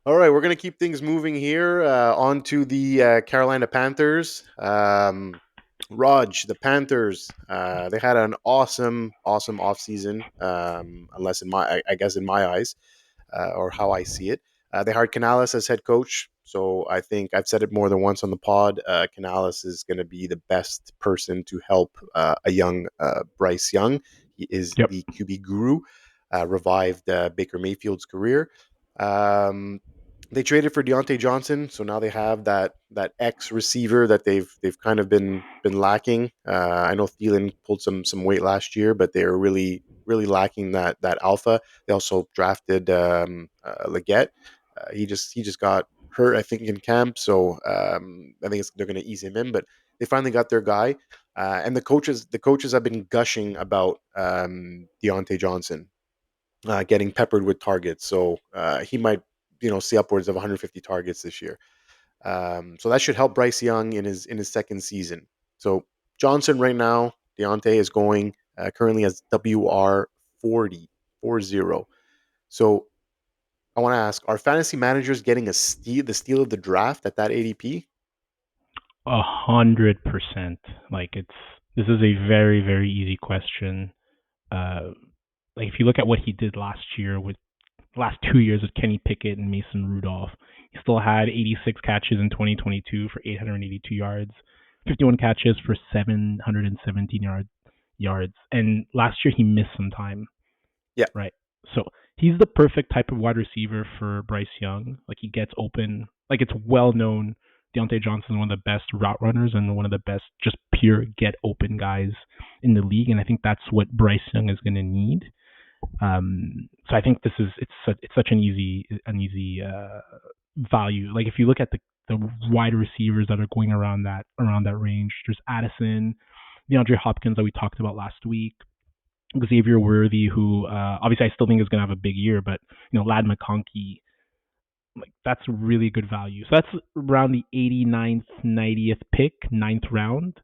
All right, we're going to keep things moving here. On to the Carolina Panthers. Raj, the Panthers, they had an awesome offseason, unless in my eyes, or how I see it. They hired Canales as head coach. So I think I've said it more than once on the pod. Canales is going to be the best person to help a young Bryce Young. He is the QB guru, revived Baker Mayfield's career. They traded for Diontae Johnson, so now they have that X receiver that they've kind of been lacking. I know Thielen pulled some weight last year, but they're really lacking that alpha. They also drafted Leggett. He just got hurt, I think, in camp, so I think they're going to ease him in. But they finally got their guy, and the coaches have been gushing about Diontae Johnson getting peppered with targets. So he might see upwards of 150 targets this year. So that should help Bryce Young in his second season. So Johnson right now, Diontae is going currently as WR 40. So I want to ask: are fantasy managers getting the steal of the draft at that ADP? 100%. Like this is a very very easy question. Uh, like if you look at what he did last year with last 2 years with Kenny Pickett and Mason Rudolph, he still had 86 catches in 2022 for 882 yards, 51 catches for 717 yards, and last year he missed some time. Yeah. Right. So he's the perfect type of wide receiver for Bryce Young. Like he gets open. Like it's well known. Diontae Johnson is one of the best route runners and one of the best just pure get open guys in the league. And I think that's what Bryce Young is going to need. So I think it's such an easy value. Like if you look at the wide receivers that are going around that range, there's Addison, DeAndre Hopkins that we talked about last week, Xavier Worthy, who obviously I still think is going to have a big year, but Lad McConkey, like that's really good value. So that's around the 89th, 90th pick, 9th round.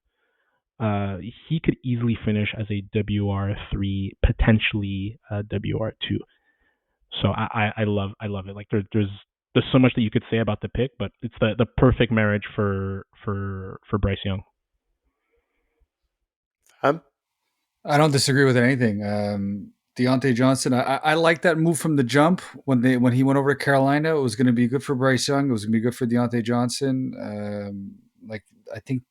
He could easily finish as a WR3, potentially a WR2. So I love it. Like there's so much that you could say about the pick, but it's the perfect marriage for Bryce Young. I don't disagree with anything. Diontae Johnson, I like that move from the jump when he went over to Carolina. It was going to be good for Bryce Young. It was going to be good for Diontae Johnson. Like I think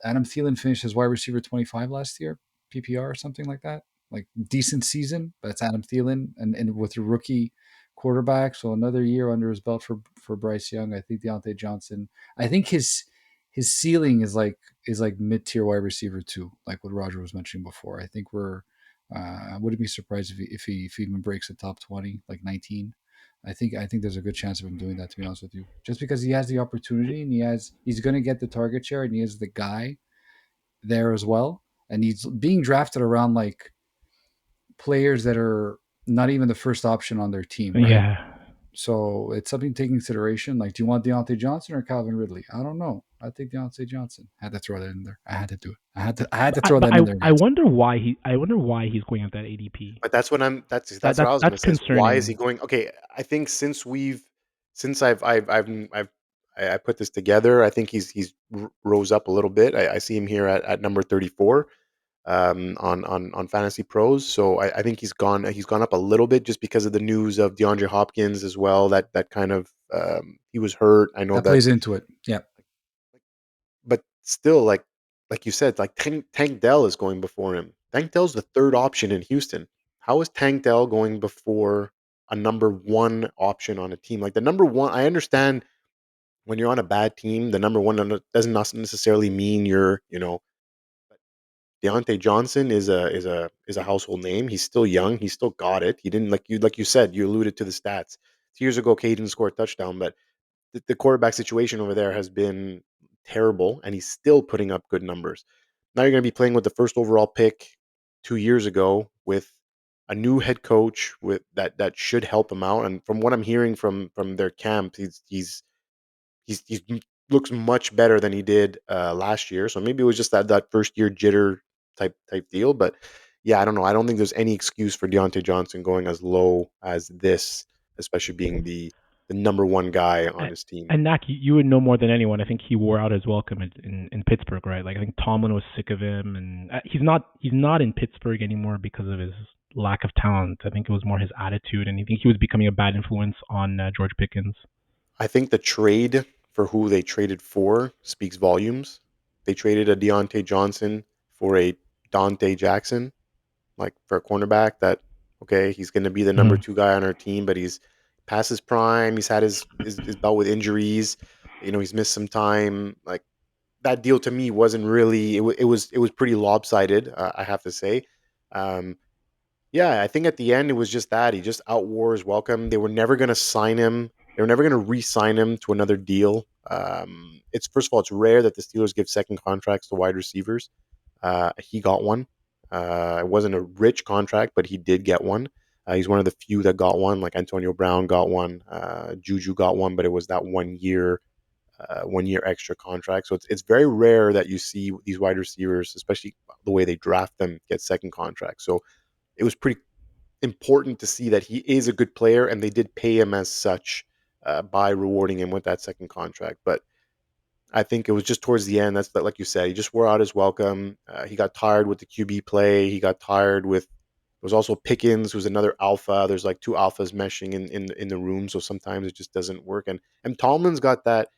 Adam Thielen finished as wide receiver 25 last year, PPR or something like that. Like decent season, but it's Adam Thielen and with a rookie quarterback, so another year under his belt for Bryce Young. I think Diontae Johnson. I think his ceiling is like mid-tier wide receiver too, like what Roger was mentioning before. I think I wouldn't be surprised if he even breaks the top 20, like 19. I think there's a good chance of him doing that, to be honest with you. Just because he has the opportunity and he's going to get the target share and he is the guy there as well. And he's being drafted around like players that are not even the first option on their team, right? Yeah. So it's something to take consideration. Like, do you want Diontae Johnson or Calvin Ridley? I don't know. I think Diontae Johnson. I had to throw that in there. I had to do it. I had to throw that in there. I wonder why he's going at that ADP. But that's what what I was going to say. Why is he going? Okay, I think since I put this together, I think he's rose up a little bit. I see him here at number 34 on Fantasy Pros. So I think he's gone up a little bit just because of the news of DeAndre Hopkins as well. That kind of he was hurt. I know that plays into it. Yeah, but still, like you said, like Tank Dell is going before him. Tank Dell's the third option in Houston. How is Tank Dell going before a number one option on a team? Like the number one, I understand when you're on a bad team, the number one doesn't necessarily mean you're, Diontae Johnson is a household name. He's still young. He's still got it. He didn't like you said. You alluded to the stats. 2 years ago, Cade didn't score a touchdown, but the quarterback situation over there has been terrible, and he's still putting up good numbers. Now you're going to be playing with the first overall pick 2 years ago with a new head coach with that should help him out. And from what I'm hearing from their camp, he's looks much better than he did last year. So maybe it was just that first year jitter type deal. But yeah, I don't know. I don't think there's any excuse for Diontae Johnson going as low as this, especially being the number one guy on his team. And Nacc, you would know more than anyone. I think he wore out his welcome in Pittsburgh, right? Like I think Tomlin was sick of him, and he's not in Pittsburgh anymore because of his lack of talent. I think it was more his attitude, and I think he was becoming a bad influence on George Pickens. I think the trade for who they traded for speaks volumes. They traded a Diontae Johnson for a Dante Jackson, like for a cornerback that, okay, he's going to be the number two guy on our team, but he's past his prime. He's had his bout with injuries. He's missed some time. Like that deal to me wasn't really. It was pretty lopsided. I have to say. Yeah, I think at the end it was just that he just outwore his welcome. They were never going to sign him. They were never going to re-sign him to another deal. It's first of all, it's rare that the Steelers give second contracts to wide receivers. He got one. It wasn't a rich contract, but he did get one. He's one of the few that got one. Like Antonio Brown got one. Juju got one, but it was that 1 year 1 year extra contract. So it's very rare that you see these wide receivers, especially the way they draft them, get second contracts. So it was pretty important to see that he is a good player, and they did pay him as such by rewarding him with that second contract. But I think it was just towards the end. That's like you said, he just wore out his welcome. He got tired with the QB play. He got tired with. There was also Pickens, who's another alpha. There's like two alphas meshing in the room, so sometimes it just doesn't work. And Tomlin's got that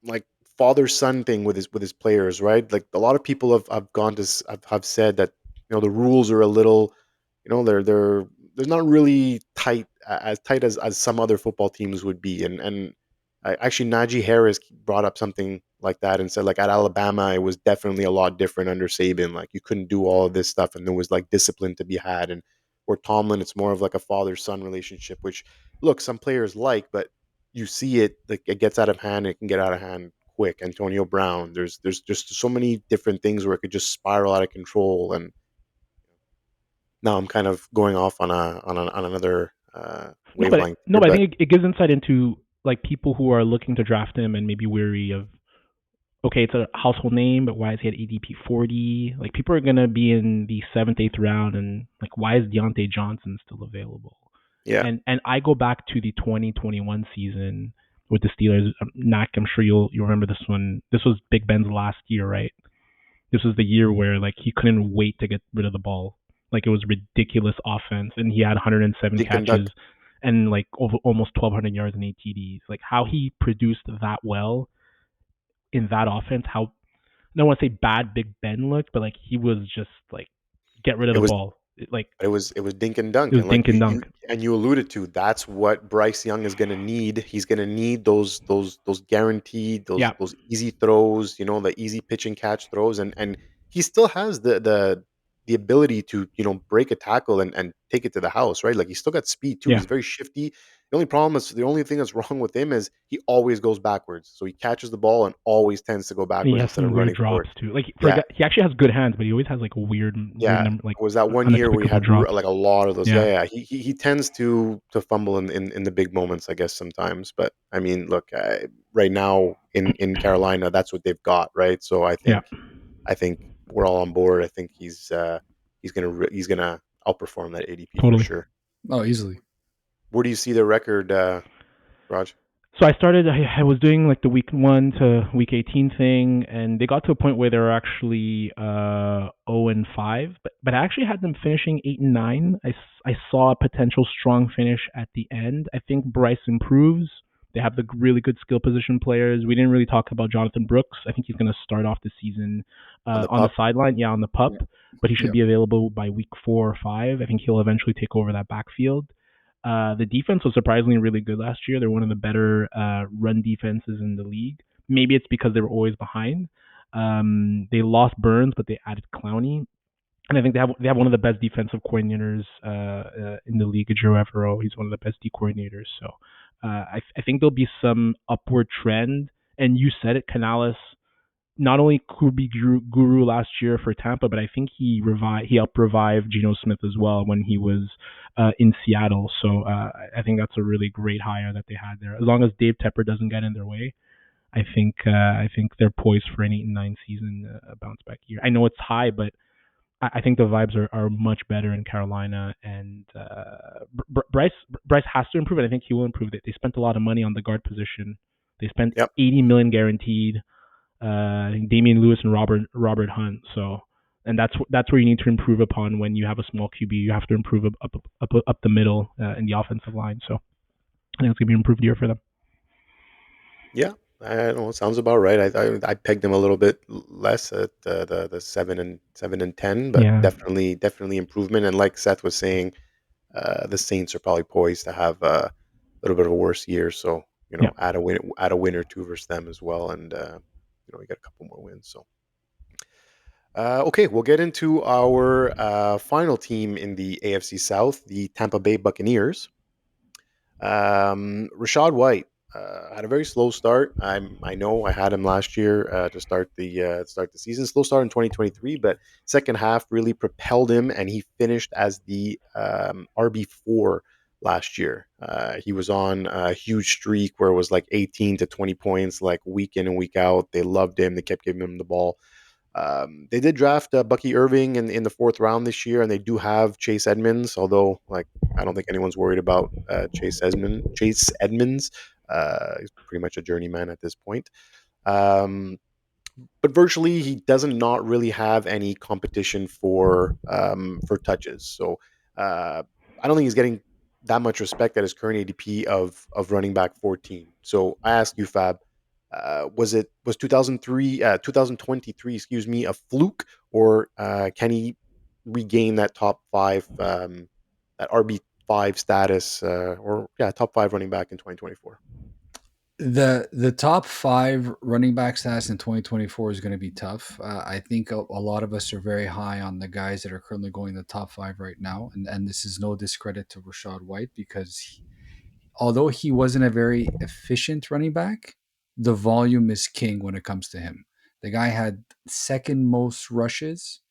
like father son thing with his players, right? Like a lot of people have gone to have said that the rules are a little, they're not really tight, as tight as some other football teams would be. And actually Najee Harris brought up something like that and said, like, at Alabama it was definitely a lot different under Saban. Like you couldn't do all of this stuff, and there was like discipline to be had. And where Tomlin, it's more of like a father son relationship, which look, some players like, but you see it, like, it gets out of hand. It can get out of hand quick. Antonio Brown. There's just so many different things where it could just spiral out of control. And now I'm kind of going off on another wavelength No, here, but I but think it gives insight into like people who are looking to draft him and maybe weary of, okay, it's a household name, but why is he at ADP 40? Like people are gonna be in the 7th, 8th round, and like why is Diontae Johnson still available? yeah, And I go back to the 2021 season with the Steelers. Nacc, I'm sure you'll remember this one. This was Big Ben's last year, right? This was the year where like he couldn't wait to get rid of the ball. Like it was ridiculous offense, and he had 107 dink and dunk. catches and like over almost 1,200 yards and 8 TDs. Like how he produced that well in that offense. How, I don't want to say bad Big Ben looked, but like he was just like get rid of It the was ball. it was dink and dunk, It was and like dink and dunk. you alluded to, that's what Bryce Young is going to need. He's going to need those guaranteed, Yeah, those easy throws, the easy pitch and catch throws. And he still has the ability to break a tackle and take it to the house, right? Like he's still got speed too. yeah. He's very shifty. The only thing that's wrong with him is he always goes backwards. So he catches the ball and always tends to go And he backwards has instead some of weird running forward. drops too. Like Yeah, he actually has good hands, but he always has like a weird yeah. number, like Was that one year where he unexplicable had drops. like a lot of those? Yeah, Yeah, yeah. He tends to fumble in the big moments, I guess, sometimes. But I mean, look, right now in Carolina, that's what they've got, right? So yeah, I think we're all on board. I think he's gonna outperform that ADP for totally. sure. Oh, easily. Where do you see the record, Raj? So I was doing like the week 1 to week 18 thing, and they got to a point where they were actually 0-5, but I actually had them finishing 8-9. I saw a potential strong finish at the end. I think Bryce improves. They have the really good skill position players. We didn't really talk about Jonathan Brooks. I think he's going to start off the season On the on the pup? sideline, yeah, on the pup, Yeah. but he should Yeah. be available by week 4 or 5. I think he'll eventually take over that backfield. The defense was surprisingly really good last year. They're one of the better run defenses in the league. Maybe it's because they were always behind. They lost Burns, but they added Clowney, and I think they have one of the best defensive coordinators in the league, Joe Evero. He's one of the best D coordinators. So I think there'll be some upward trend. And you said it, Canales not only could be guru last year for Tampa, but I think he helped revive Geno Smith as well when he was in Seattle. So I think that's a really great hire that they had there. As long as Dave Tepper doesn't get in their way, I think they're poised for an 8-9 season, bounce back year. I know it's high, but I think the vibes are much better in Carolina, and Bryce has to improve it. I think he will improve it. They spent a lot of money on the guard position. They spent Yep. $80 million guaranteed. I think Damian Lewis and Robert Hunt. So, and that's where you need to improve upon when you have a small QB. You have to improve up the middle in the offensive line. So, I think it's gonna be an improved year for them. Yeah, I don't know. It sounds about right. I pegged him a little bit less at the 7 and 10, but Yeah, definitely improvement. And like Seth was saying, the Saints are probably poised to have a little bit of a worse year. So yeah, add a win or two versus them as well, and we got a couple more wins. So okay, we'll get into our final team in the AFC South, the Tampa Bay Buccaneers. Rachaad White had a very slow start. I know I had him last year to start the season. Slow start in 2023, but second half really propelled him, and he finished as the RB4 last year. He was on a huge streak where it was like 18 to 20 points, like week in and week out. They loved him. They kept giving him the ball. They did draft Bucky Irving in the 4th round this year, and they do have Chase Edmonds. Although, like, I don't think anyone's worried about Chase Edmonds. He's pretty much a journeyman at this point. Um, but virtually he doesn't not really have any competition for touches. So I don't think he's getting that much respect at his current ADP of running back 14. So I ask you, Fab, was 2023 excuse me, a fluke, or can he regain that top 5 that RB5 status, or top 5 running back in 2024? The top 5 running back stats in 2024 is going to be tough. I think a lot of us are very high on the guys that are currently going in the top 5 right now, and this is no discredit to Rachaad White, because although he wasn't a very efficient running back, the volume is king when it comes to him. The guy had second most rushes,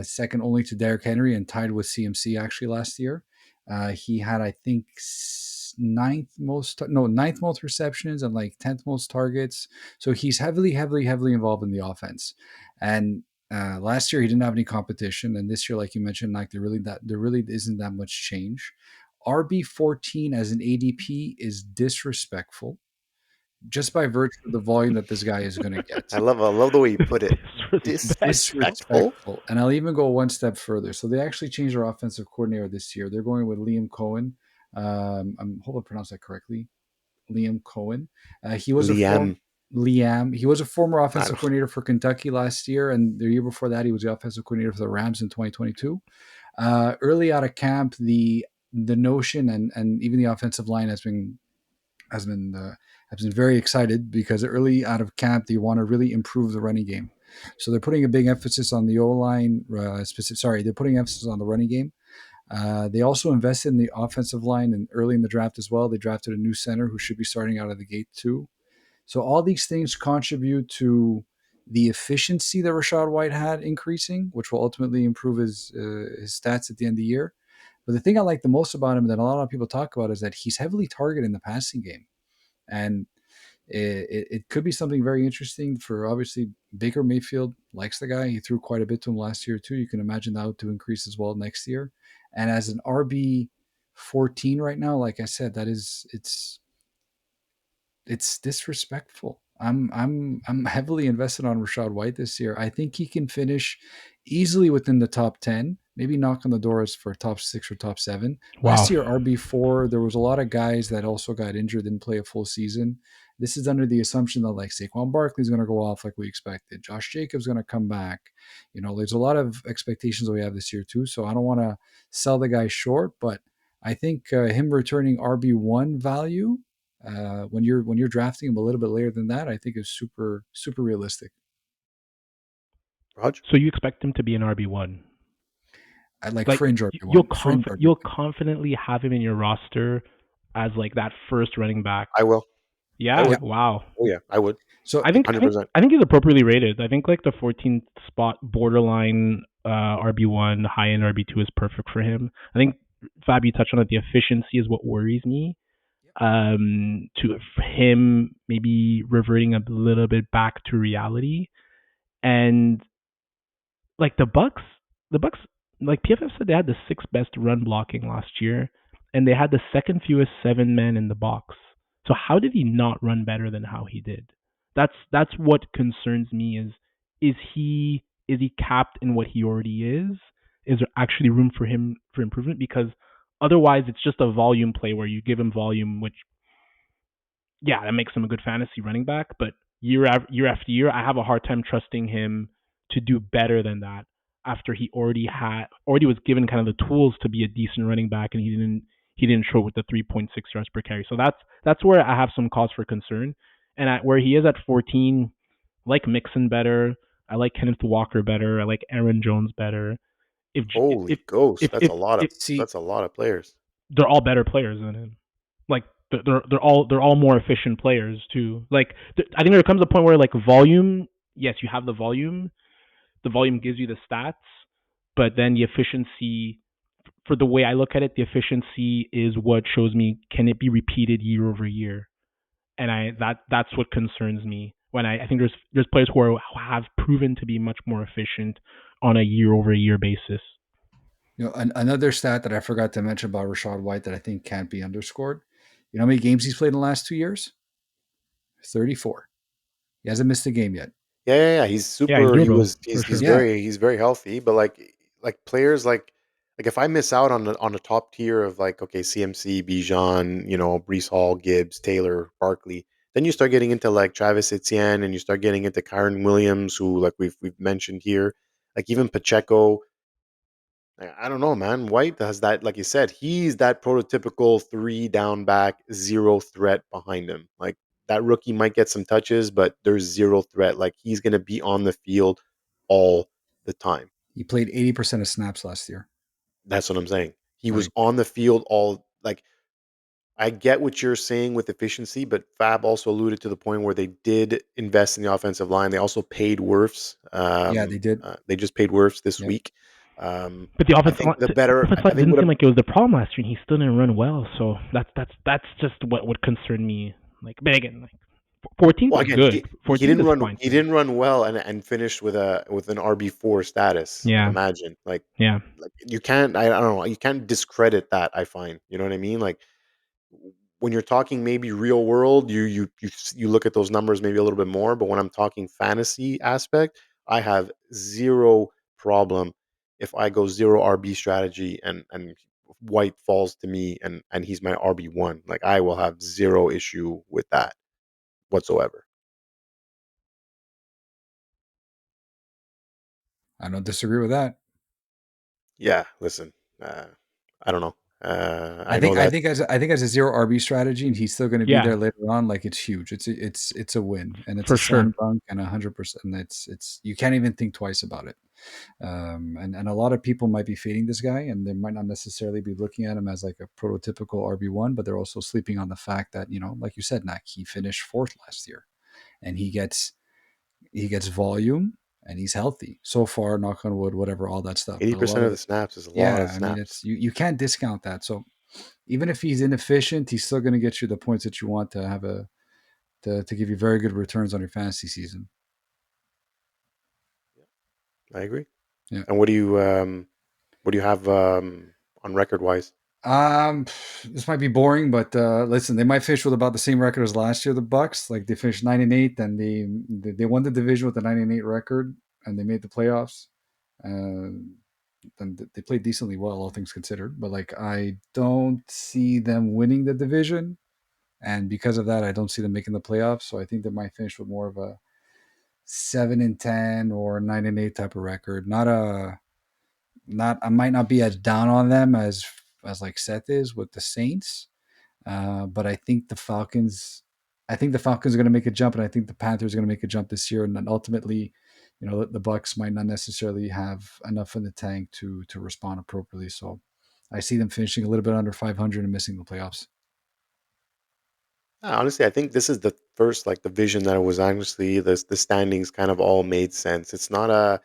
second only to Derrick Henry, and tied with CMC actually last year. He had, I think, ninth most receptions and like 10th most targets. So he's heavily involved in the offense. And last year he didn't have any competition, and this year, like you mentioned, like there really isn't that much change. RB14 as an ADP is disrespectful, just by virtue of the volume that this guy is going to get. I love the way you put it. Disrespectful. And I'll even go one step further. So they actually changed their offensive coordinator this year. They're going with Liam Cohen. I hope I pronounced that correctly. Liam Cohen. He was Liam. He was a former offensive coordinator for Kentucky last year, and the year before that, he was the offensive coordinator for the Rams in 2022. Early out of camp, the notion and even the offensive line has been very excited, because early out of camp they want to really improve the running game. So they're putting a big emphasis on the O-line. They're putting emphasis on the running game. They also invested in the offensive line, and early in the draft as well, they drafted a new center who should be starting out of the gate too. So all these things contribute to the efficiency that Rachaad White had increasing, which will ultimately improve his stats at the end of the year. But the thing I like the most about him that a lot of people talk about is that he's heavily targeted in the passing game. And it could be something very interesting for, obviously, Baker Mayfield likes the guy. He threw quite a bit to him last year too. You can imagine that to increase as well next year. And as an RB14 right now, like I said, it's disrespectful. I'm heavily invested on Rachaad White this year. I think he can finish easily within the top 10, maybe knock on the doors for top 6 or top 7. Wow. Last year, RB4, there was a lot of guys that also got injured, didn't play a full season. This is under the assumption that, like, Saquon Barkley's going to go off like we expected. Josh Jacobs going to come back. There's a lot of expectations that we have this year too. So I don't want to sell the guy short, but I think him returning RB1 value, when you're drafting him a little bit later than that, I think is super realistic. Rog? So you expect him to be an RB1? I'd like fringe RB1. You'll confidently have him in your roster as like that first running back. I will. Yeah. I would. Wow. Oh yeah, I would. So I think he's appropriately rated. I think like the 14th spot, borderline RB1, high end RB2 is perfect for him. I think, Fab, you touched on it. The efficiency is what worries me. To him maybe reverting a little bit back to reality, and like the Bucs, like PFF said, they had the 6th best run blocking last year, and they had the 2nd fewest 7-men in the box. So how did he not run better than how he did? That's what concerns me. Is he capped in what he already is? Is there actually room for him for improvement? Because otherwise, it's just a volume play where you give him volume, which, yeah, that makes him a good fantasy running back. But year after year, I have a hard time trusting him to do better than that after he already was given kind of the tools to be a decent running back, and he didn't show with the 3.6 yards per carry. So that's where I have some cause for concern. And where he is at 14, I like Mixon better. I like Kenneth Walker better. I like Aaron Jones better. That's a lot of players. They're all better players than him. Like they're all more efficient players too. Like I think there comes a point where, like, volume, yes, you have the volume. The volume gives you the stats, but then the efficiency for the way I look at it, the efficiency is what shows me can it be repeated year over year, and that's what concerns me. When I think there's players who have proven to be much more efficient on a year over year basis. Another stat that I forgot to mention about Rachaad White that I think can't be underscored. You know how many games he's played in the last 2 years? 34. He hasn't missed a game yet. Yeah. He's Yeah, he's super. durable for He's sure. he's very healthy. But like players like if I miss out on the top tier of like okay CMC, Bijan, Brees Hall, Gibbs, Taylor, Barkley, then you start getting into like Travis Etienne and you start getting into Kyron Williams, who like we've mentioned here, like even Pacheco. I don't know, man. White has that, like you said, he's that prototypical three down back, zero threat behind him. Like that rookie might get some touches, but there's zero threat. Like he's going to be on the field all the time. He played 80% of snaps last year. That's what I'm saying. He was Like, on the field all like I get what you're saying with efficiency, but Fab also alluded to the point where they did invest in the offensive line. They also paid Wirfs. yeah, they did. They just paid Wirfs this Yep. week. But the I offensive think line, I think didn't seem like it was the problem last year. And he still didn't run well, so that's just what would concern me. Like, but again, like 14th well is again good. 14th is fine. he didn't run well and finished with an RB4 status. Like Yeah. imagine like Yeah. you can't I don't know, you can't discredit that, I find. You know what I mean? Like when you're talking maybe real world, you look at those numbers maybe a little bit more. But when I'm talking fantasy aspect, I have zero problem if I go zero RB strategy and White falls to me and he's my RB1. Like I will have zero issue with that whatsoever. I don't disagree with that. Yeah, listen, I don't know. I I know think I that think as a zero RB strategy, and he's still going to be Yeah. there later on. Like it's huge. It's a win, and it's For a slam sure. dunk, and 100%. It's you can't even think twice about it. And a lot of people might be fading this guy, and they might not necessarily be looking at him as like a prototypical RB1, but they're also sleeping on the fact that like you said, Nacc, he finished fourth last year, and he gets volume, and he's healthy so far. Knock on wood, whatever, all that stuff. But a lot 80% of of the snaps is a lot of yeah, I mean, snaps. it's you can't discount that. So even if he's inefficient, he's still going to get you the points that you want to have to give you very good returns on your fantasy season. I agree. Yeah. And what do you have on record wise? This might be boring, but listen, they might finish with about the same record as last year. The Bucs, like they finished 9-8, and they won the division with a 9-8 record, and they made the playoffs. And they played decently well, all things considered. But like, I don't see them winning the division, and because of that, I don't see them making the playoffs. So I think they might finish with more of a 7-10 or 9-8 type of record. I might not be as down on them as like Seth is with the Saints, but I think the Falcons are going to make a jump, and I think the Panthers are going to make a jump this year, and then ultimately, the Bucs might not necessarily have enough in the tank to respond appropriately. So I see them finishing a little bit under 500 and missing the playoffs. Honestly, I think this is the first like division that it was honestly the standings kind of all made sense. It's not a.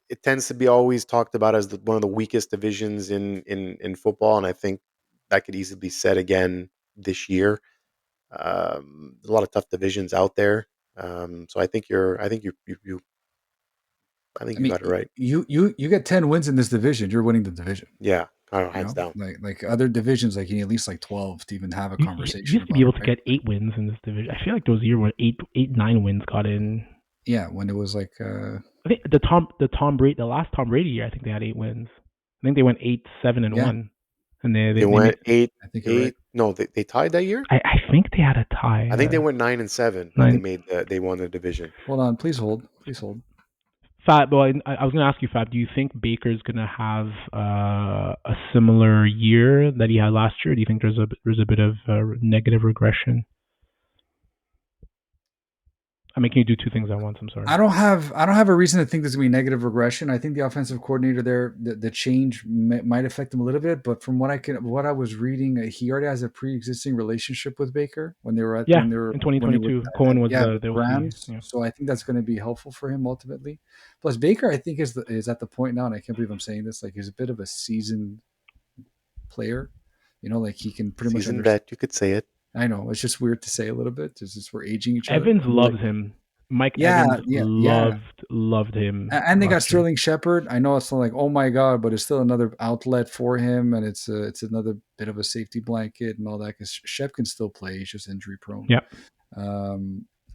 It tends to be always talked about as one of the weakest divisions in football, and I think that could easily be said again this year. A lot of tough divisions out there, so I think I you mean, got it right. you get 10 wins in this division, you're winning the division. Yeah, hands down. Like other divisions, like you need at least like 12 to even have a conversation. You used to be able to get 8 wins in this division. I feel like there was a year where 9 wins got in. Yeah, when it was like I think the last Tom Brady year, I think they had 8 wins. I think they went 8-7-1, and they went made, 8. I think you're right. No, they tied that year. I think they had a tie. I think they went 9-7. They won the division. Hold on, please hold. Fab, well, I was going to ask you, Fab, do you think Baker's going to have a similar year that he had last year? Do you think there's a bit of negative regression? I'm making you do two things at once. I'm sorry. I don't have a reason to think there's going to be negative regression. I think the offensive coordinator there, the change might affect him a little bit, but from what I was reading, he already has a pre-existing relationship with Baker when they were in 2022. Cohen was the Rams, OC, yeah. so I think that's going to be helpful for him ultimately. Plus, Baker, I think is at the point now, and I can't believe I'm saying this, like he's a bit of a seasoned player. Like he can pretty much seasoned vet. You could say it. I know it's just weird to say a little bit. It's just we're aging each other. Evans loves him. Mike Evans loved him. And they got Sterling Shepard. I know it's not like, oh my God, but it's still another outlet for him. And it's another bit of a safety blanket and all that. Because Shep can still play. He's just injury prone. Yeah.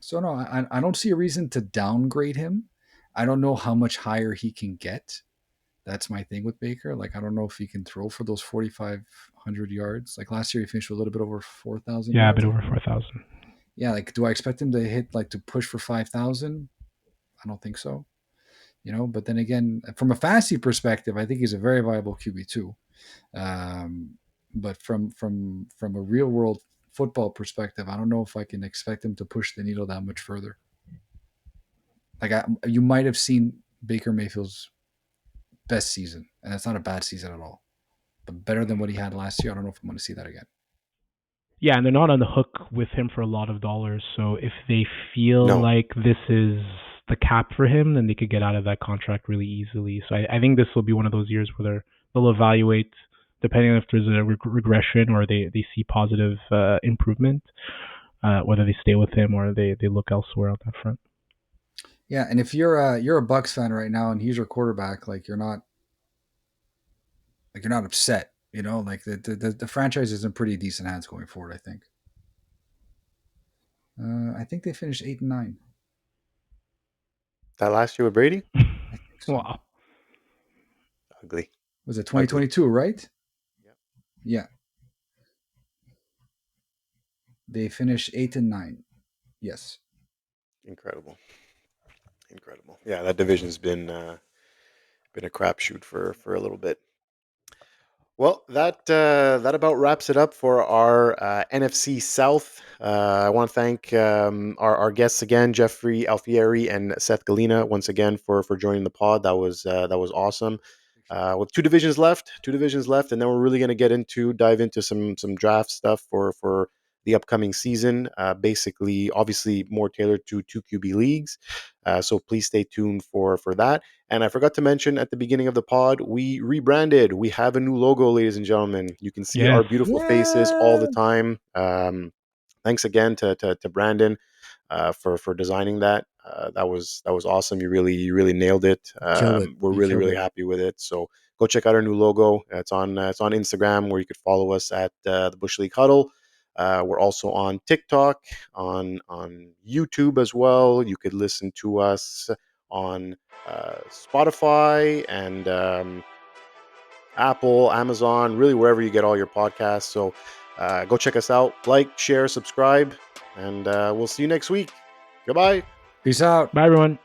So no, I don't see a reason to downgrade him. I don't know how much higher he can get. That's my thing with Baker. Like, I don't know if he can throw for those 4,500 yards. Like last year, he finished a little bit over 4,000 yards. Yeah, a bit over 4,000. Yeah, like, do I expect him to hit, like, to push for 5,000? I don't think so. But then again, from a fantasy perspective, I think he's a very viable QB2. But from a real world football perspective, I don't know if I can expect him to push the needle that much further. Like, you might have seen Baker Mayfield's best season, and it's not a bad season at all, but better than what he had last year. I don't know if I'm going to see that again. Yeah, and they're not on the hook with him for a lot of dollars. So if they feel like this is the cap for him, then they could get out of that contract really easily. So I think this will be one of those years where they'll evaluate, depending on if there's a regression or they see positive improvement, whether they stay with him or they look elsewhere on that front. Yeah, and if you're a Bucs fan right now and he's your quarterback, like you're not upset. Like the franchise is in pretty decent hands going forward, I think. I think they finished 8-9. That last year with Brady? I think so. Wow. Ugly. Was it 2022, right? Yep. Yeah. They finished 8-9. Yes. Incredible. Yeah, that division's been a crapshoot for a little bit. Well, that about wraps it up for our NFC South. I want to thank our guests again, Jeffrey Alfieri and Seth Galina, once again for joining the pod. That was awesome. With two divisions left, and then we're really going to dive into some draft stuff for the upcoming season. Basically, obviously, more tailored to 2 QB leagues. So please stay tuned for that. And I forgot to mention at the beginning of the pod, we rebranded. We have a new logo, ladies and gentlemen. You can see our beautiful faces all the time. Thanks again to Brandon for designing that. That was awesome. You really nailed it. We're really happy with it. So go check out our new logo. It's on Instagram, where you could follow us at the Bush League Huddle. We're also on TikTok, on YouTube as well. You could listen to us on Spotify and Apple, Amazon, really wherever you get all your podcasts. So go check us out. Like, share, subscribe, and we'll see you next week. Goodbye. Peace out. Bye, everyone.